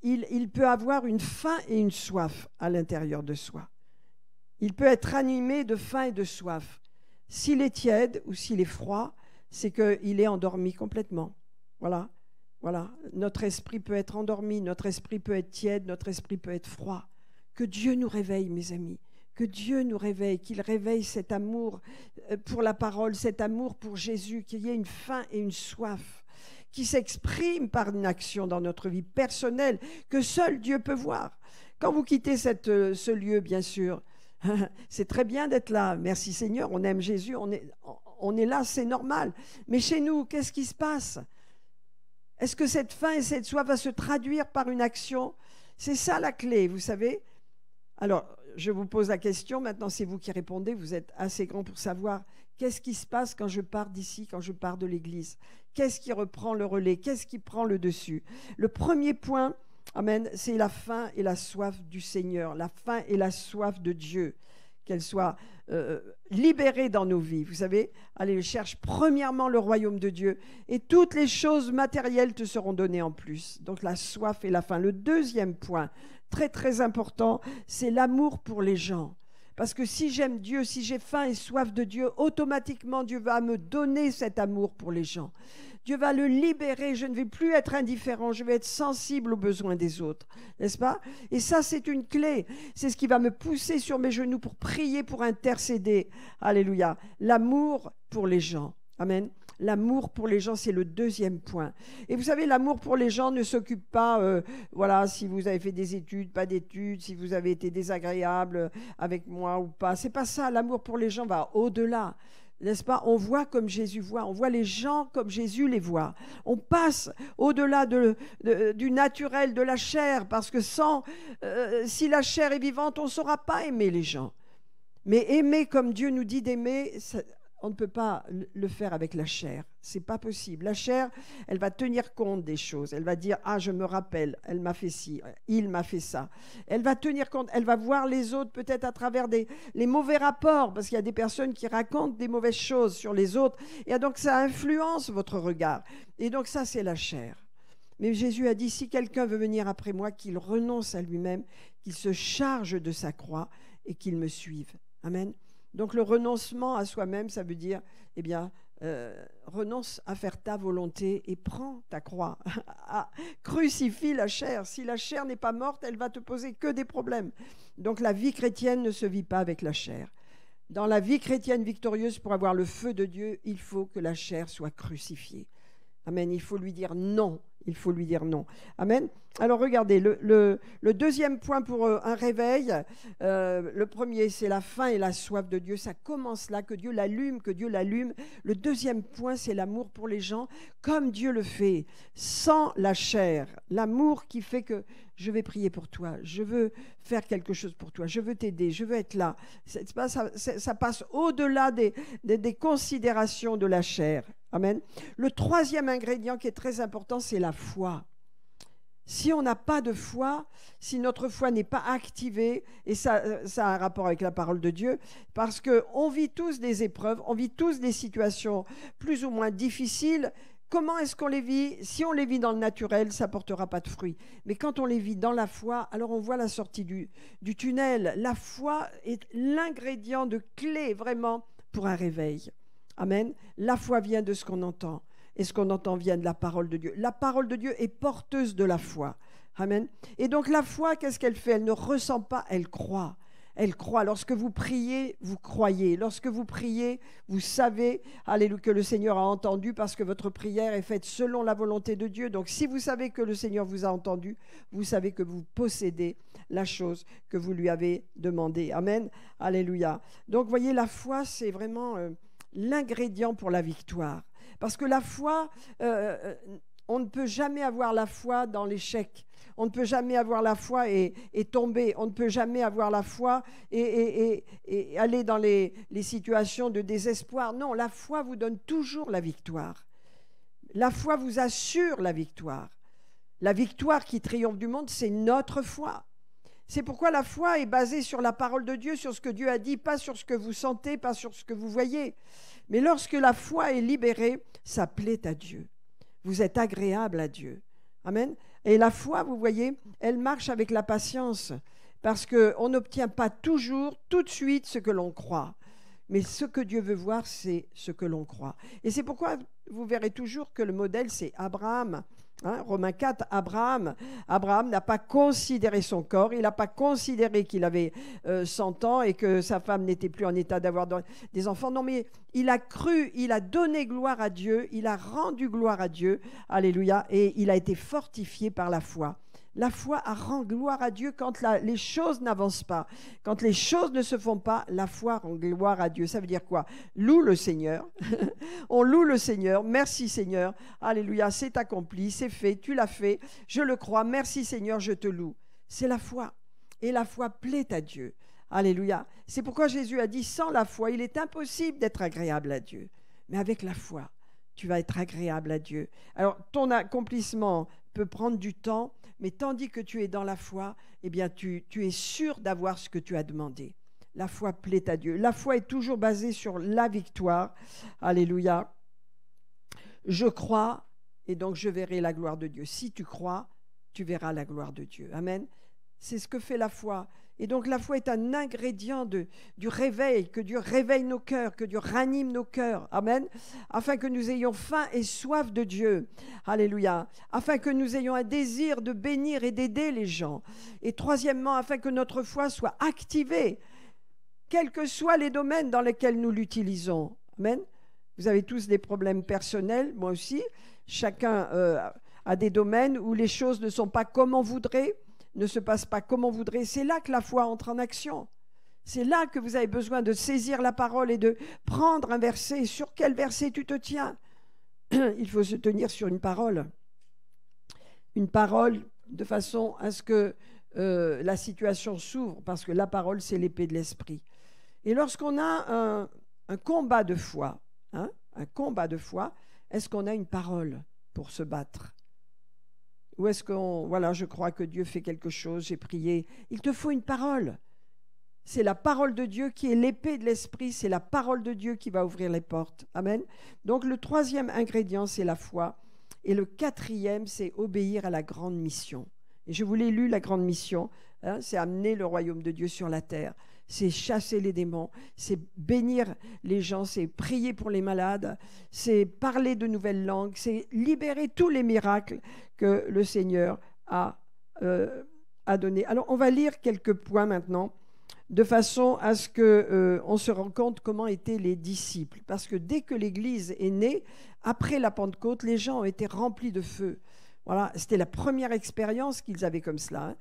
il peut avoir une faim et une soif à l'intérieur de soi. Il peut être animé de faim et de soif. S'il est tiède ou s'il est froid, c'est qu'il est endormi complètement. Voilà, voilà. Notre esprit peut être endormi, notre esprit peut être tiède, notre esprit peut être froid. Que Dieu nous réveille, mes amis. Que Dieu nous réveille, qu'il réveille cet amour pour la parole, cet amour pour Jésus, qu'il y ait une faim et une soif qui s'exprime par une action dans notre vie personnelle que seul Dieu peut voir. Quand vous quittez ce lieu, bien sûr, c'est très bien d'être là. Merci Seigneur, on aime Jésus, on est là, c'est normal. Mais chez nous, qu'est-ce qui se passe? Est-ce que cette faim et cette soif va se traduire par une action? C'est ça la clé, vous savez. Alors, je vous pose la question, maintenant c'est vous qui répondez, vous êtes assez grand pour savoir qu'est-ce qui se passe quand je pars d'ici, quand je pars de l'église? Qu'est-ce qui reprend le relais? Qu'est-ce qui prend le dessus? Le premier point, amen, c'est la faim et la soif du Seigneur, la faim et la soif de Dieu, qu'elle soit libérée dans nos vies. Vous savez, allez, cherche premièrement le royaume de Dieu et toutes les choses matérielles te seront données en plus. Donc la soif et la faim. Le deuxième point, très très important, c'est l'amour pour les gens. Parce que si j'aime Dieu, si j'ai faim et soif de Dieu, automatiquement Dieu va me donner cet amour pour les gens. Dieu va le libérer, je ne vais plus être indifférent, je vais être sensible aux besoins des autres, n'est-ce pas? Et ça, c'est une clé, c'est ce qui va me pousser sur mes genoux pour prier, pour intercéder. Alléluia. L'amour pour les gens. Amen. L'amour pour les gens, c'est le deuxième point. Et vous savez, l'amour pour les gens ne s'occupe pas, voilà, si vous avez fait des études, pas d'études, si vous avez été désagréable avec moi ou pas. C'est pas ça. L'amour pour les gens va au-delà. N'est-ce pas? On voit comme Jésus voit, on voit les gens comme Jésus les voit. On passe au-delà du naturel, de la chair, parce que si la chair est vivante, on ne saura pas aimer les gens. Mais aimer comme Dieu nous dit d'aimer, on ne peut pas le faire avec la chair. C'est pas possible. La chair, elle va tenir compte des choses. Elle va dire, ah, je me rappelle, elle m'a fait ci, il m'a fait ça. Elle va tenir compte, elle va voir les autres peut-être à travers les mauvais rapports, parce qu'il y a des personnes qui racontent des mauvaises choses sur les autres. Et donc, ça influence votre regard. Et donc, ça, c'est la chair. Mais Jésus a dit, si quelqu'un veut venir après moi, qu'il renonce à lui-même, qu'il se charge de sa croix et qu'il me suive. Amen. Donc le renoncement à soi-même, ça veut dire, eh bien, renonce à faire ta volonté et prends ta croix. Crucifie la chair. Si la chair n'est pas morte, elle va te poser que des problèmes. Donc la vie chrétienne ne se vit pas avec la chair. Dans la vie chrétienne victorieuse, pour avoir le feu de Dieu, il faut que la chair soit crucifiée. Amen. Il faut lui dire non. Il faut lui dire non. Amen. Alors regardez, le deuxième point pour un réveil, le premier c'est la faim et la soif de Dieu, ça commence là, que Dieu l'allume, que Dieu l'allume. Le deuxième point c'est l'amour pour les gens, comme Dieu le fait, sans la chair, l'amour qui fait que je vais prier pour toi, je veux faire quelque chose pour toi, je veux t'aider, je veux être là. Ça passe au-delà des considérations de la chair. Amen. Le troisième ingrédient qui est très important, c'est la foi. Si on n'a pas de foi, si notre foi n'est pas activée, et ça a un rapport avec la parole de Dieu, parce qu'on vit tous des épreuves, on vit tous des situations plus ou moins difficiles. Comment est-ce qu'on les vit? Si on les vit dans le naturel, ça ne portera pas de fruits. Mais quand on les vit dans la foi, alors on voit la sortie du tunnel. La foi est l'ingrédient de clé vraiment pour un réveil. Amen. La foi vient de ce qu'on entend. Et ce qu'on entend vient de la parole de Dieu. La parole de Dieu est porteuse de la foi. Amen. Et donc la foi, qu'est-ce qu'elle fait? Elle ne ressent pas, elle croit. Elle croit. Lorsque vous priez, vous croyez. Lorsque vous priez, vous savez, alléluia, que le Seigneur a entendu parce que votre prière est faite selon la volonté de Dieu. Donc si vous savez que le Seigneur vous a entendu, vous savez que vous possédez la chose que vous lui avez demandée. Amen. Alléluia. Donc voyez, la foi, c'est vraiment l'ingrédient pour la victoire. Parce que la foi, on ne peut jamais avoir la foi dans l'échec. On ne peut jamais avoir la foi et tomber. On ne peut jamais avoir la foi et aller dans les situations de désespoir. Non, la foi vous donne toujours la victoire. La foi vous assure la victoire. La victoire qui triomphe du monde, c'est notre foi. C'est pourquoi la foi est basée sur la parole de Dieu, sur ce que Dieu a dit, pas sur ce que vous sentez, pas sur ce que vous voyez. Mais lorsque la foi est libérée, ça plaît à Dieu. Vous êtes agréable à Dieu. Amen. Et la foi, vous voyez, elle marche avec la patience, parce qu'on n'obtient pas toujours, tout de suite, ce que l'on croit. Mais ce que Dieu veut voir, c'est ce que l'on croit. Et c'est pourquoi vous verrez toujours que le modèle, c'est Abraham. Romains 4, Abraham n'a pas considéré son corps, il n'a pas considéré qu'il avait 100 ans et que sa femme n'était plus en état d'avoir des enfants. Non, mais il a cru, il a donné gloire à Dieu, il a rendu gloire à Dieu, alléluia, et il a été fortifié par la foi. La foi rend gloire à Dieu quand les choses n'avancent pas. Quand les choses ne se font pas, la foi rend gloire à Dieu. Ça veut dire quoi? Loue le Seigneur. On loue le Seigneur. Merci Seigneur. Alléluia, c'est accompli, c'est fait, tu l'as fait. Je le crois. Merci Seigneur, je te loue. C'est la foi. Et la foi plaît à Dieu. Alléluia. C'est pourquoi Jésus a dit, sans la foi, il est impossible d'être agréable à Dieu. Mais avec la foi, tu vas être agréable à Dieu. Alors, ton accomplissement peut prendre du temps, mais tandis que tu es dans la foi, eh bien, tu es sûr d'avoir ce que tu as demandé. La foi plaît à Dieu. La foi est toujours basée sur la victoire. Alléluia. Je crois, et donc je verrai la gloire de Dieu. Si tu crois, tu verras la gloire de Dieu. Amen. C'est ce que fait la foi. Et donc la foi est un ingrédient du réveil, que Dieu réveille nos cœurs, que Dieu ranime nos cœurs, amen, afin que nous ayons faim et soif de Dieu, alléluia, afin que nous ayons un désir de bénir et d'aider les gens. Et troisièmement, afin que notre foi soit activée, quels que soient les domaines dans lesquels nous l'utilisons, amen. Vous avez tous des problèmes personnels, moi aussi, chacun a des domaines où les choses ne sont pas comme on voudrait, ne se passe pas comme on voudrait. C'est là que la foi entre en action. C'est là que vous avez besoin de saisir la parole et de prendre un verset. Sur quel verset tu te tiens? Il faut se tenir sur une parole. Une parole de façon à ce que la situation s'ouvre, parce que la parole, c'est l'épée de l'esprit. Et lorsqu'on a un combat de foi, un combat de foi, est-ce qu'on a une parole pour se battre? Ou est-ce qu'on, voilà, je crois que Dieu fait quelque chose, j'ai prié. Il te faut une parole. C'est la parole de Dieu qui est l'épée de l'esprit, c'est la parole de Dieu qui va ouvrir les portes. Amen. Donc le troisième ingrédient, c'est la foi. Et le quatrième, c'est obéir à la grande mission. Et je vous l'ai lu, la grande mission, c'est amener le royaume de Dieu sur la terre. C'est chasser les démons, c'est bénir les gens, c'est prier pour les malades, c'est parler de nouvelles langues, c'est libérer tous les miracles que le Seigneur a donnés. Alors, on va lire quelques points maintenant, de façon à ce qu'on se rende compte comment étaient les disciples. Parce que dès que l'Église est née, après la Pentecôte, les gens ont été remplis de feu. Voilà, c'était la première expérience qu'ils avaient comme cela.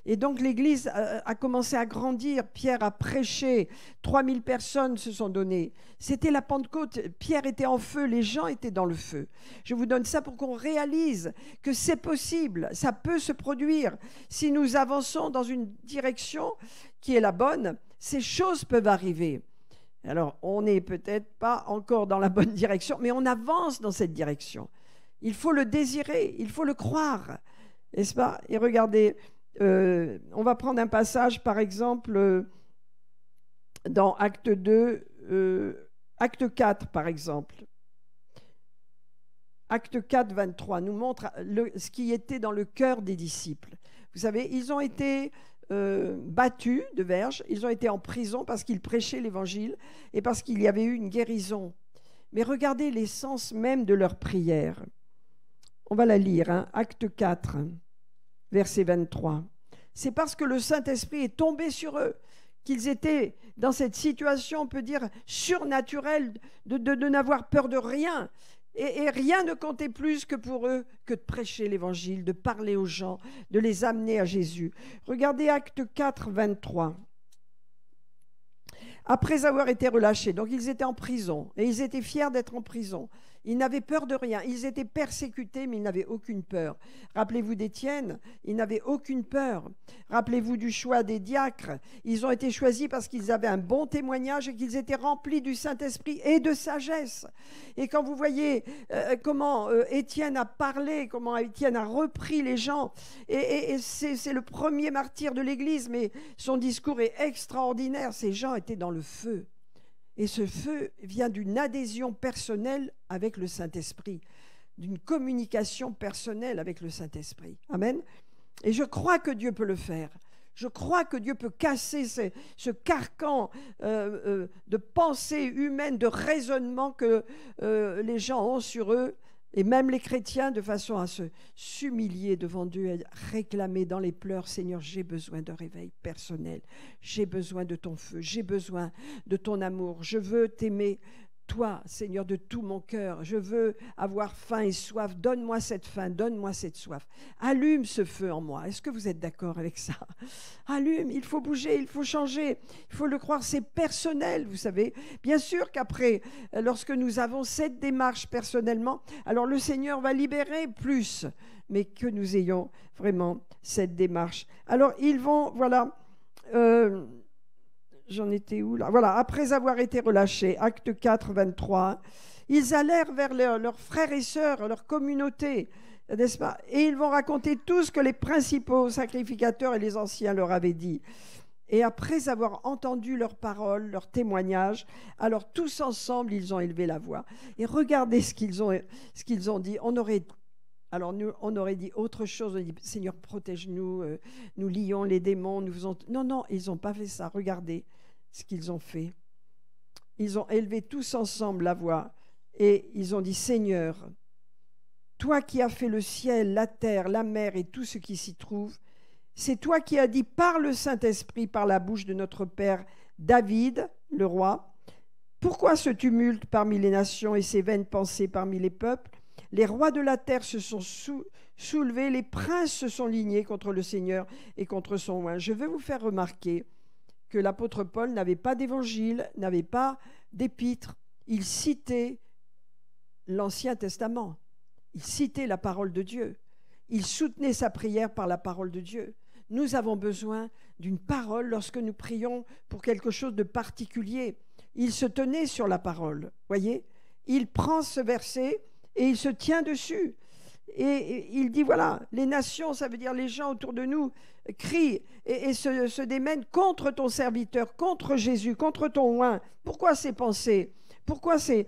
Et donc l'Église a commencé à grandir. Pierre a prêché, 3000 personnes se sont données. C'était la Pentecôte, Pierre était en feu, les gens étaient dans le feu. Je vous donne ça pour qu'on réalise que c'est possible, ça peut se produire. Si nous avançons dans une direction qui est la bonne, ces choses peuvent arriver. Alors, on n'est peut-être pas encore dans la bonne direction, mais on avance dans cette direction. Il faut le désirer, il faut le croire, n'est-ce pas? Et regardez, on va prendre un passage, par exemple, dans Acte 2, Acte 4, par exemple. Acte 4, 23, nous montre ce qui était dans le cœur des disciples. Vous savez, ils ont été battus de verge, ils ont été en prison parce qu'ils prêchaient l'évangile et parce qu'il y avait eu une guérison. Mais regardez l'essence même de leur prière. On va la lire, hein, Acte 4, verset 23. C'est parce que le Saint-Esprit est tombé sur eux qu'ils étaient dans cette situation, on peut dire, surnaturelle, de n'avoir peur de rien. Et rien ne comptait plus que pour eux que de prêcher l'évangile, de parler aux gens, de les amener à Jésus. Regardez Acte 4, 23. Après avoir été relâchés, donc ils étaient en prison, et ils étaient fiers d'être en prison. Ils n'avaient peur de rien. Ils étaient persécutés, mais ils n'avaient aucune peur. Rappelez-vous d'Étienne, ils n'avaient aucune peur. Rappelez-vous du choix des diacres. Ils ont été choisis parce qu'ils avaient un bon témoignage et qu'ils étaient remplis du Saint-Esprit et de sagesse. Et quand vous voyez comment Étienne a parlé, comment Étienne a repris les gens, et c'est le premier martyr de l'Église, mais son discours est extraordinaire. Ces gens étaient dans le feu. Et ce feu vient d'une adhésion personnelle avec le Saint-Esprit, d'une communication personnelle avec le Saint-Esprit. Amen. Et je crois que Dieu peut le faire. Je crois que Dieu peut casser ce carcan de pensée humaine, de raisonnement que les gens ont sur eux, et même les chrétiens, de façon à s'humilier devant Dieu et réclamer dans les pleurs, Seigneur, j'ai besoin de réveil personnel, j'ai besoin de ton feu, j'ai besoin de ton amour, je veux t'aimer, toi, Seigneur, de tout mon cœur, je veux avoir faim et soif, donne-moi cette faim, donne-moi cette soif, allume ce feu en moi. Est-ce que vous êtes d'accord avec ça? Allume, il faut bouger, il faut changer, il faut le croire, c'est personnel, vous savez. Bien sûr qu'après, lorsque nous avons cette démarche personnellement, alors le Seigneur va libérer plus, mais que nous ayons vraiment cette démarche. Alors ils vont, voilà... J'en étais où là? Voilà, après avoir été relâchés, Acte 4, 23, ils allèrent vers leurs frères et sœurs, leur communauté, n'est-ce pas? Et ils vont raconter tout ce que les principaux sacrificateurs et les anciens leur avaient dit. Et après avoir entendu leurs paroles, leurs témoignages, alors tous ensemble, ils ont élevé la voix. Et regardez ce qu'ils ont dit. On aurait dit autre chose, on dit, Seigneur, protège-nous, nous lions les démons, nous faisons... Non, ils n'ont pas fait ça. Regardez ce qu'ils ont fait. Ils ont élevé tous ensemble la voix et ils ont dit, Seigneur, toi qui as fait le ciel, la terre, la mer et tout ce qui s'y trouve, c'est toi qui as dit par le Saint-Esprit, par la bouche de notre père David, le roi, pourquoi ce tumulte parmi les nations et ces vaines pensées parmi les peuples? Les rois de la terre se sont soulevés, les princes se sont lignés contre le Seigneur et contre son oint. Je veux vous faire remarquer que l'apôtre Paul n'avait pas d'évangile, n'avait pas d'épître. Il citait l'Ancien Testament. Il citait la parole de Dieu. Il soutenait sa prière par la parole de Dieu. Nous avons besoin d'une parole lorsque nous prions pour quelque chose de particulier. Il se tenait sur la parole, voyez. Il prend ce verset et il se tient dessus. Et il dit, voilà, les nations, ça veut dire les gens autour de nous, crient et se démènent contre ton serviteur, contre Jésus, contre ton oint. Pourquoi ces pensées? Pourquoi ces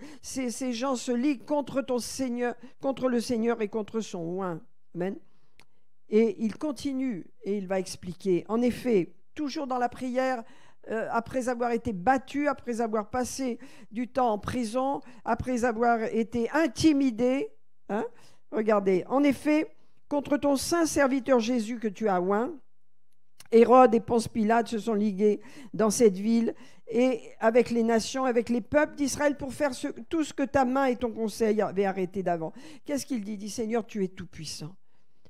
gens se liguent contre ton Seigneur, contre le Seigneur et contre son oint? Amen. Et il continue et il va expliquer. En effet, toujours dans la prière, après avoir été battu, après avoir passé du temps en prison, après avoir été intimidé, hein, regardez, en effet, contre ton saint serviteur Jésus que tu as oint, Hérode et Ponce Pilate se sont ligués dans cette ville et avec les nations, avec les peuples d'Israël pour faire tout ce que ta main et ton conseil avaient arrêté d'avant. Qu'est-ce qu'il dit? Il dit, Seigneur, tu es tout puissant.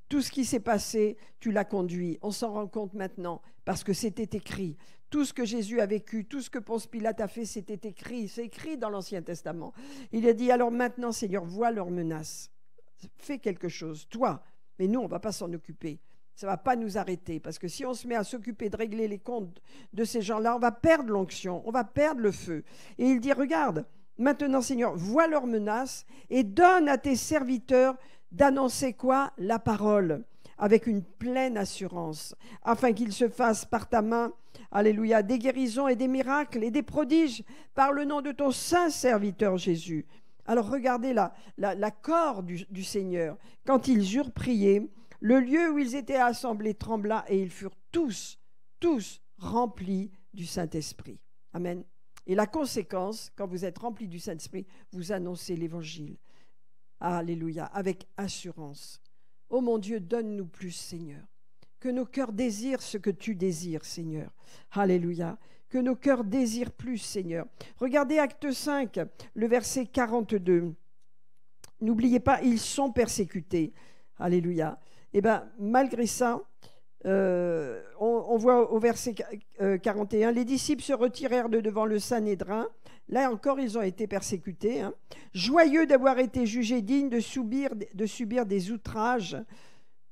Tout ce qui s'est passé, tu l'as conduit. On s'en rend compte maintenant parce que c'était écrit. Tout ce que Jésus a vécu, tout ce que Ponce Pilate a fait, c'était écrit. C'est écrit dans l'Ancien Testament. Il a dit, alors maintenant, Seigneur, vois leurs menaces. Fais quelque chose, toi. Mais nous, on ne va pas s'en occuper. Ça ne va pas nous arrêter, parce que si on se met à s'occuper de régler les comptes de ces gens-là, on va perdre l'onction, on va perdre le feu. Et il dit, regarde, maintenant Seigneur, vois leurs menaces et donne à tes serviteurs d'annoncer quoi? La parole, avec une pleine assurance, afin qu'ils se fassent par ta main, alléluia, des guérisons et des miracles et des prodiges par le nom de ton saint serviteur Jésus. Alors regardez l'accord du Seigneur. Quand ils eurent prié, le lieu où ils étaient assemblés trembla et ils furent tous remplis du Saint-Esprit. Amen. Et la conséquence, quand vous êtes remplis du Saint-Esprit, vous annoncez l'Évangile. Alléluia, avec assurance. Oh mon Dieu, donne-nous plus, Seigneur. Que nos cœurs désirent ce que tu désires, Seigneur. Alléluia. Que nos cœurs désirent plus, Seigneur. Regardez Acte 5, le verset 42. N'oubliez pas, ils sont persécutés. Alléluia. Eh bien, malgré ça, on voit au verset 41, les disciples se retirèrent de devant le Sanhédrin. Là encore, ils ont été persécutés. Joyeux d'avoir été jugés dignes de subir des outrages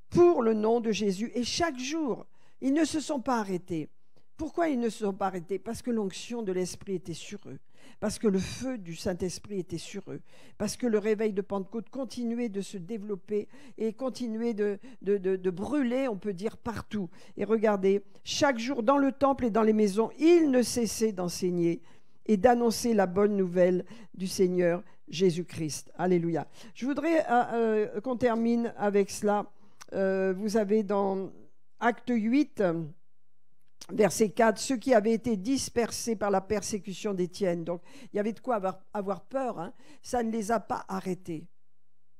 pour le nom de Jésus. Et chaque jour, ils ne se sont pas arrêtés. Pourquoi ils ne se sont pas arrêtés? Parce que l'onction de l'Esprit était sur eux. Parce que le feu du Saint-Esprit était sur eux, parce que le réveil de Pentecôte continuait de se développer et continuait de brûler, on peut dire, partout. Et regardez, chaque jour dans le temple et dans les maisons, ils ne cessaient d'enseigner et d'annoncer la bonne nouvelle du Seigneur Jésus-Christ. Alléluia. Je voudrais qu'on termine avec cela. Vous avez dans Acte 8... Verset 4, ceux qui avaient été dispersés par la persécution d'Étienne. Donc, il y avait de quoi avoir peur. Ça ne les a pas arrêtés.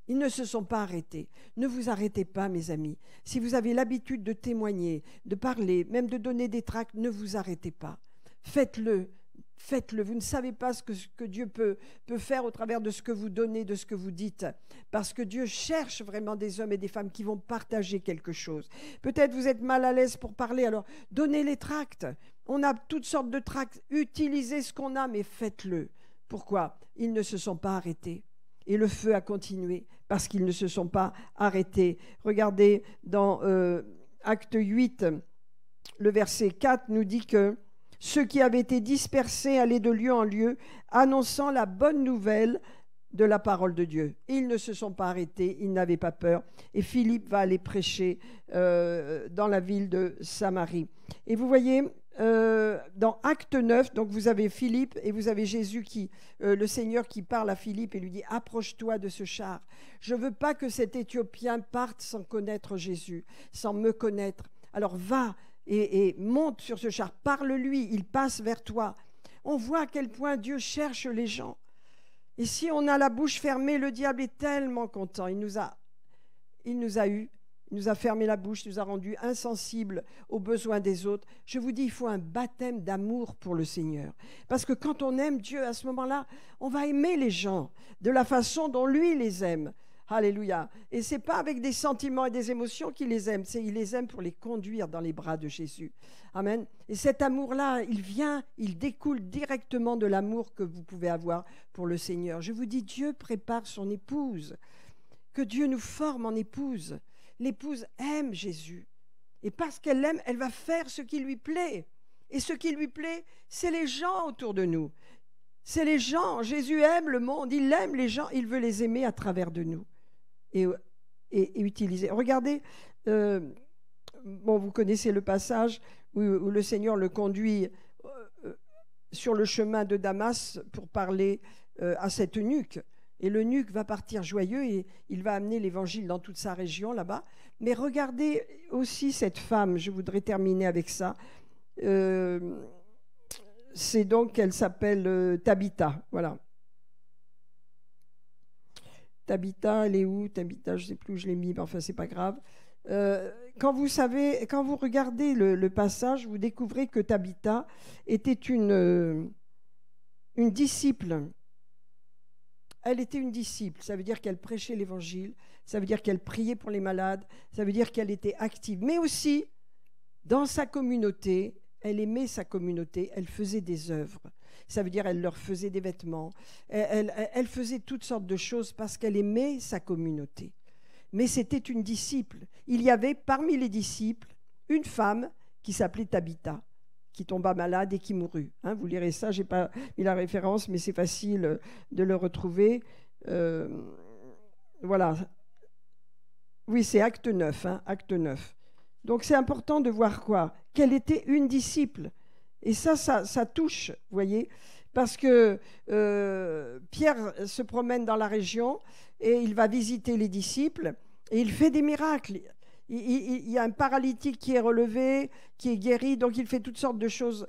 Ils ne se sont pas arrêtés. Ne vous arrêtez pas, mes amis. Si vous avez l'habitude de témoigner, de parler, même de donner des tracts, ne vous arrêtez pas. Faites-le. Faites-le. Vous ne savez pas ce que Dieu peut faire au travers de ce que vous donnez, de ce que vous dites. Parce que Dieu cherche vraiment des hommes et des femmes qui vont partager quelque chose. Peut-être vous êtes mal à l'aise pour parler, alors donnez les tracts. On a toutes sortes de tracts. Utilisez ce qu'on a, mais faites-le. Pourquoi? Ils ne se sont pas arrêtés. Et le feu a continué parce qu'ils ne se sont pas arrêtés. Regardez, dans Acte 8, le verset 4 nous dit que ceux qui avaient été dispersés allaient de lieu en lieu, annonçant la bonne nouvelle de la parole de Dieu. Ils ne se sont pas arrêtés, ils n'avaient pas peur. Et Philippe va aller prêcher dans la ville de Samarie. Et vous voyez, dans Acte 9, donc vous avez Philippe et vous avez Jésus, le Seigneur qui parle à Philippe et lui dit « Approche-toi de ce char. Je ne veux pas que cet Éthiopien parte sans connaître Jésus, sans me connaître. Alors va et monte sur ce char, parle-lui, il passe vers toi. » On voit à quel point Dieu cherche les gens. Et si on a la bouche fermée, le diable est tellement content. Il nous a eu, il nous a fermé la bouche, il nous a rendus insensibles aux besoins des autres. Je vous dis, il faut un baptême d'amour pour le Seigneur. Parce que quand on aime Dieu, à ce moment-là, on va aimer les gens de la façon dont lui les aime. Alléluia. Et ce n'est pas avec des sentiments et des émotions qu'il les aime, il les aime pour les conduire dans les bras de Jésus. Amen. Et cet amour-là, il découle directement de l'amour que vous pouvez avoir pour le Seigneur. Je vous dis, Dieu prépare son épouse. Que Dieu nous forme en épouse. L'épouse aime Jésus. Et parce qu'elle l'aime, elle va faire ce qui lui plaît. Et ce qui lui plaît, c'est les gens autour de nous. C'est les gens. Jésus aime le monde, il aime les gens, il veut les aimer à travers de nous. Et utiliser. Regardez, vous connaissez le passage où le Seigneur le conduit sur le chemin de Damas pour parler à cet eunuque. Et l'eunuque va partir joyeux et il va amener l'évangile dans toute sa région là-bas. Mais regardez aussi cette femme, je voudrais terminer avec ça. C'est donc qu'elle s'appelle Tabitha, voilà. Tabitha, elle est où? Tabitha, je ne sais plus où je l'ai mis, mais enfin, c'est pas grave. Quand vous regardez le passage, vous découvrez que Tabitha était une disciple. Elle était une disciple, ça veut dire qu'elle prêchait l'évangile, ça veut dire qu'elle priait pour les malades, ça veut dire qu'elle était active. Mais aussi, dans sa communauté, elle aimait sa communauté, elle faisait des œuvres. Ça veut dire qu'elle leur faisait des vêtements, elle faisait toutes sortes de choses parce qu'elle aimait sa communauté. mais c'était une disciple. Il y avait parmi les disciples une femme qui s'appelait Tabitha, qui tomba malade et qui mourut. Hein, vous lirez ça, je n'ai pas mis la référence, mais c'est facile de le retrouver. Voilà. Oui, c'est acte 9. Hein, acte 9. Donc c'est important de voir quoi? Qu'elle était une disciple. Et ça touche, vous voyez, parce que Pierre se promène dans la région et il va visiter les disciples et il fait des miracles. Il y a un paralytique qui est relevé, qui est guéri, donc il fait toutes sortes de choses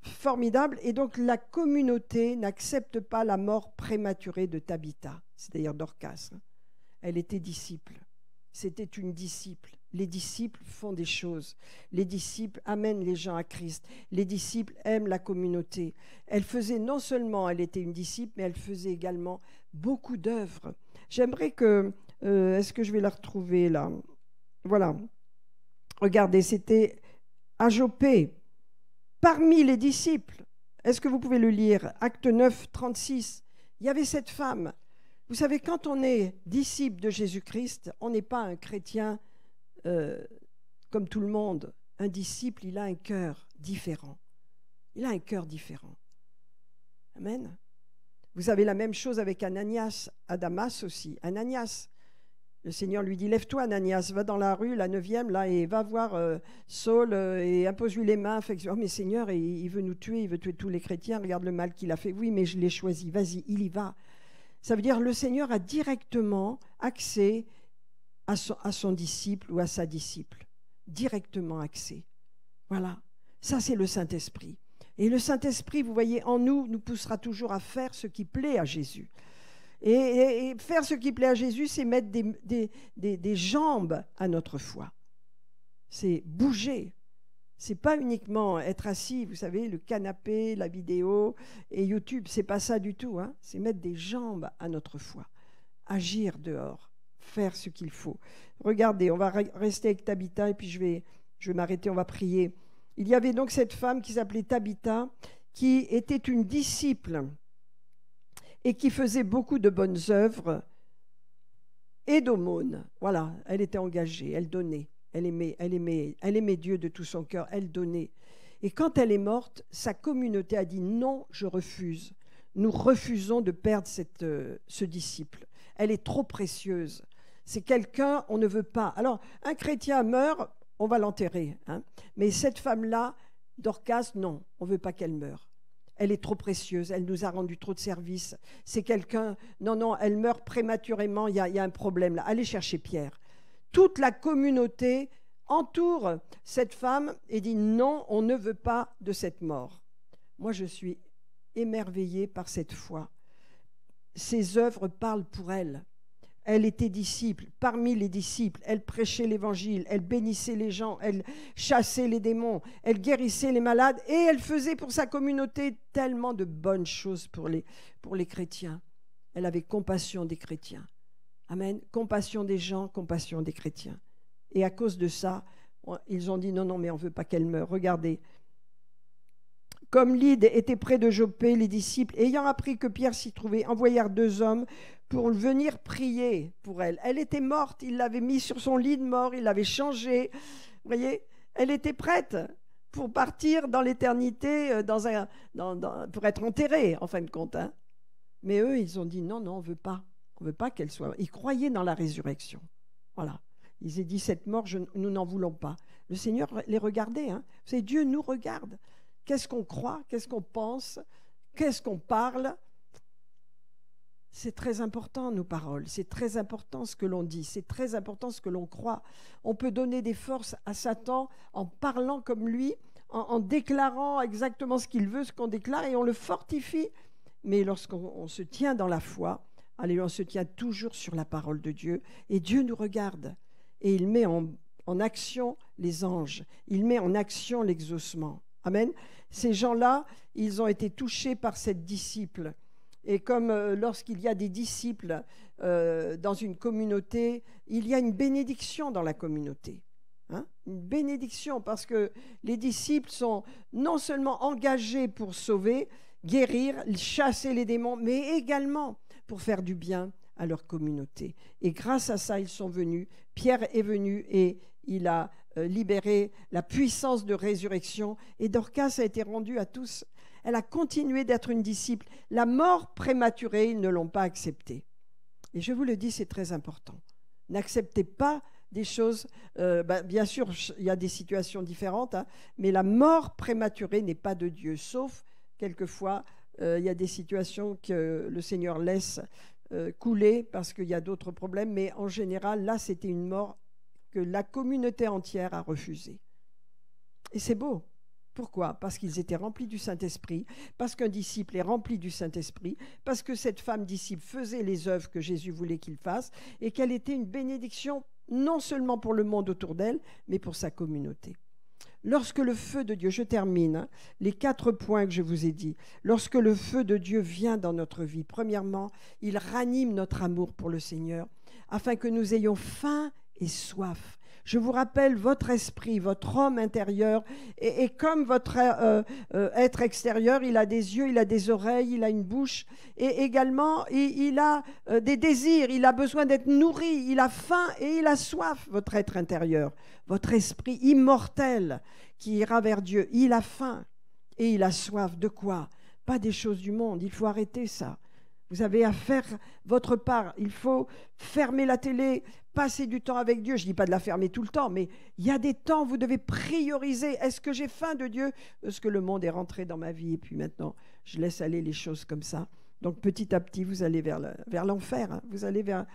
formidables. Et donc la communauté n'accepte pas la mort prématurée de Tabitha, c'est-à-dire Dorcas. Elle était disciple. C'était une disciple. Les disciples font des choses. Les disciples amènent les gens à Christ. Les disciples aiment la communauté. Elle faisait non seulement, elle était une disciple, mais elle faisait également beaucoup d'œuvres. J'aimerais que... est-ce que je vais la retrouver là? Voilà. Regardez, c'était à Jopé. Parmi les disciples, est-ce que vous pouvez le lire? Acte 9, 36. Il y avait cette femme. Vous savez, quand on est disciple de Jésus-Christ, on n'est pas un chrétien comme tout le monde. Un disciple, il a un cœur différent. Il a un cœur différent. Amen. Vous avez la même chose avec Ananias, à Damas aussi. Ananias, le Seigneur lui dit, lève-toi Ananias, va dans la rue, la 9e, là, et va voir Saul et impose-lui les mains. Fait que, oh mais Seigneur, il veut nous tuer, il veut tuer tous les chrétiens, regarde le mal qu'il a fait. Oui, mais je l'ai choisi, vas-y, il y va. Ça veut dire le Seigneur a directement accès à son disciple ou à sa disciple. Directement accès. Voilà. Ça, c'est le Saint-Esprit. Et le Saint-Esprit, vous voyez, en nous poussera toujours à faire ce qui plaît à Jésus. Et faire ce qui plaît à Jésus, c'est mettre des jambes à notre foi. C'est bouger. C'est pas uniquement être assis, vous savez, le canapé, la vidéo et YouTube, c'est pas ça du tout. Hein. C'est mettre des jambes à notre foi. Agir dehors, faire ce qu'il faut. Regardez, on va rester avec Tabitha et puis je vais m'arrêter, on va prier. Il y avait donc cette femme qui s'appelait Tabitha, qui était une disciple et qui faisait beaucoup de bonnes œuvres et d'aumônes. Voilà, elle était engagée, elle donnait. Elle aimait Dieu de tout son cœur, elle donnait. Et quand elle est morte, sa communauté a dit non, je refuse. Nous refusons de perdre ce disciple. Elle est trop précieuse. C'est quelqu'un, on ne veut pas. Alors, un chrétien meurt, on va l'enterrer. Hein. Mais cette femme-là, Dorcas, non, on ne veut pas qu'elle meure. Elle est trop précieuse, elle nous a rendu trop de services. C'est quelqu'un, non, elle meurt prématurément, il y a un problème là. Allez chercher Pierre. Toute la communauté entoure cette femme et dit non, on ne veut pas de cette mort. Moi, je suis émerveillée par cette foi. Ses œuvres parlent pour elle. Elle était disciple, parmi les disciples, elle prêchait l'évangile, elle bénissait les gens, elle chassait les démons, elle guérissait les malades et elle faisait pour sa communauté tellement de bonnes choses pour les chrétiens. Elle avait compassion des chrétiens. Amen. Compassion des gens, compassion des chrétiens. Et à cause de ça, ils ont dit non, mais on ne veut pas qu'elle meure. Regardez. Comme Lyde était près de Jopé, les disciples, ayant appris que Pierre s'y trouvait, envoyèrent 2 hommes pour venir prier pour elle. Elle était morte, il l'avait mise sur son lit de mort, il l'avait changée. Vous voyez, elle était prête pour partir dans l'éternité, pour être enterrée, en fin de compte. Hein. Mais eux, ils ont dit non, on ne veut pas. On ne veut pas qu'elle soit... Ils croyaient dans la résurrection. Voilà. Ils ont dit, cette mort, nous n'en voulons pas. Le Seigneur les regardait. Hein. Vous savez, Dieu nous regarde. Qu'est-ce qu'on croit? Qu'est-ce qu'on pense? Qu'est-ce qu'on parle? C'est très important, nos paroles. C'est très important ce que l'on dit. C'est très important ce que l'on croit. On peut donner des forces à Satan en parlant comme lui, en déclarant exactement ce qu'il veut, ce qu'on déclare, et on le fortifie. Mais lorsqu'on se tient dans la foi, allez, on se tient toujours sur la parole de Dieu et Dieu nous regarde et il met en action les anges, il met en action l'exaucement. Amen. Ces gens-là, ils ont été touchés par cette disciple. Et comme lorsqu'il y a des disciples dans une communauté, il y a une bénédiction dans la communauté. Hein? Une bénédiction parce que les disciples sont non seulement engagés pour sauver, guérir, chasser les démons, mais également pour faire du bien à leur communauté. Et grâce à ça, ils sont venus. Pierre est venu et il a libéré la puissance de résurrection. Et Dorcas a été rendue à tous. Elle a continué d'être une disciple. La mort prématurée, ils ne l'ont pas acceptée. Et je vous le dis, c'est très important. N'acceptez pas des choses, bien sûr, il y a des situations différentes, hein, mais la mort prématurée n'est pas de Dieu, sauf quelquefois, il y a des situations que le Seigneur laisse couler parce qu'il y a d'autres problèmes, mais en général, là, c'était une mort que la communauté entière a refusée. Et c'est beau. Pourquoi? Parce qu'ils étaient remplis du Saint-Esprit, parce qu'un disciple est rempli du Saint-Esprit, parce que cette femme disciple faisait les œuvres que Jésus voulait qu'il fasse et qu'elle était une bénédiction non seulement pour le monde autour d'elle, mais pour sa communauté. Lorsque le feu de Dieu, je termine, hein, les 4 points que je vous ai dit, lorsque le feu de Dieu vient dans notre vie, premièrement, il ranime notre amour pour le Seigneur, afin que nous ayons faim et soif. Je vous rappelle, votre esprit, votre homme intérieur, et comme votre être extérieur, il a des yeux, il a des oreilles, il a une bouche, et également, il a des désirs, il a besoin d'être nourri, il a faim et il a soif, votre être intérieur, votre esprit immortel qui ira vers Dieu. Il a faim et il a soif. De quoi? Pas des choses du monde, il faut arrêter ça. Vous avez à faire votre part. Il faut fermer la télé, passer du temps avec Dieu. Je ne dis pas de la fermer tout le temps, mais il y a des temps où vous devez prioriser. Est-ce que j'ai faim de Dieu? Est-ce que le monde est rentré dans ma vie? Et puis maintenant, je laisse aller les choses comme ça. Donc petit à petit, vous allez vers l'enfer. Hein. Vous allez vers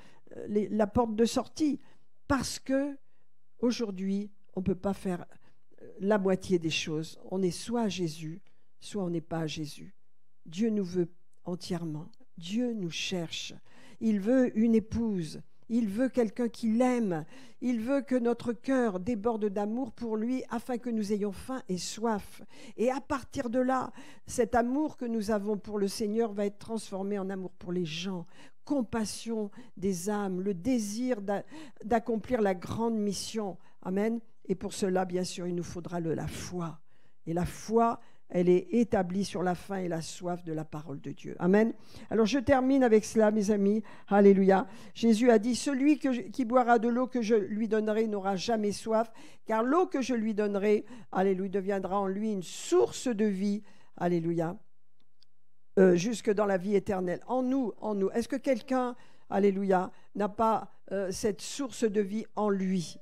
la porte de sortie. Parce que aujourd'hui, on ne peut pas faire la moitié des choses. On est soit à Jésus, soit on n'est pas à Jésus. Dieu nous veut entièrement. Dieu nous cherche. Il veut une épouse. Il veut quelqu'un qui l'aime. Il veut que notre cœur déborde d'amour pour lui afin que nous ayons faim et soif. Et à partir de là, cet amour que nous avons pour le Seigneur va être transformé en amour pour les gens. Compassion des âmes, le désir d'accomplir la grande mission. Amen. Et pour cela, bien sûr, il nous faudra la foi. Et la foi, elle est établie sur la faim et la soif de la parole de Dieu. Amen. Alors je termine avec cela, mes amis. Alléluia. Jésus a dit, celui qui boira de l'eau que je lui donnerai n'aura jamais soif, car l'eau que je lui donnerai, alléluia, deviendra en lui une source de vie. Alléluia. Jusque dans la vie éternelle. En nous. Est-ce que quelqu'un, alléluia, n'a pas cette source de vie en lui?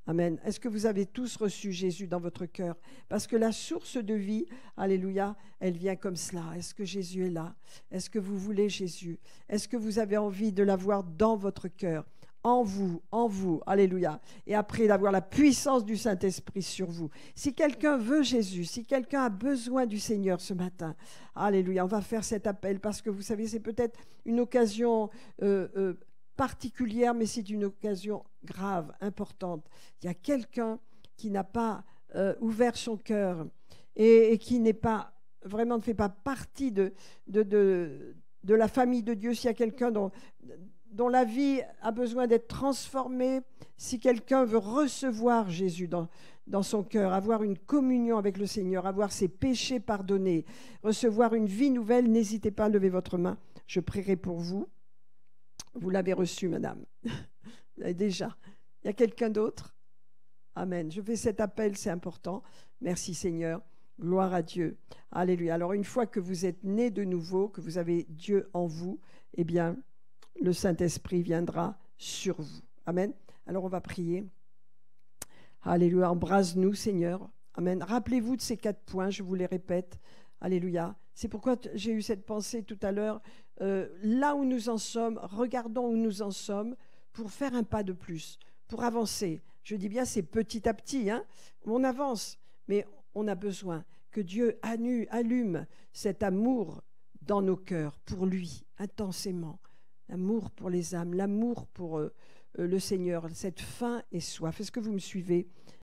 Amen. Est-ce que vous avez tous reçu Jésus dans votre cœur? Parce que la source de vie, alléluia, elle vient comme cela. Est-ce que Jésus est là? Est-ce que vous voulez Jésus? Est-ce que vous avez envie de l'avoir dans votre cœur? En vous, alléluia. Et après d'avoir la puissance du Saint-Esprit sur vous. Si quelqu'un veut Jésus, si quelqu'un a besoin du Seigneur ce matin, alléluia, on va faire cet appel parce que vous savez, c'est peut-être une occasion particulière, mais c'est une occasion grave, importante. Il y a quelqu'un qui n'a pas ouvert son cœur et qui n'est pas, vraiment ne fait pas partie de la famille de Dieu. S'il y a quelqu'un dont la vie a besoin d'être transformée, si quelqu'un veut recevoir Jésus dans son cœur, avoir une communion avec le Seigneur, avoir ses péchés pardonnés, recevoir une vie nouvelle, n'hésitez pas à lever votre main. Je prierai pour vous. Vous l'avez reçu, madame. Déjà. Il y a quelqu'un d'autre? Amen. Je fais cet appel, c'est important. Merci Seigneur. Gloire à Dieu. Alléluia. Alors une fois que vous êtes nés de nouveau, que vous avez Dieu en vous, eh bien, le Saint-Esprit viendra sur vous. Amen. Alors on va prier. Alléluia. Embrasse-nous, Seigneur. Amen. Rappelez-vous de ces 4 points, je vous les répète. Alléluia. C'est pourquoi j'ai eu cette pensée tout à l'heure. Là où nous en sommes, regardons où nous en sommes pour faire un pas de plus, pour avancer. Je dis bien, c'est petit à petit, hein. On avance, mais on a besoin que Dieu allume cet amour dans nos cœurs pour lui, intensément. L'amour pour les âmes, l'amour pour le Seigneur, cette faim et soif. Est-ce que vous me suivez?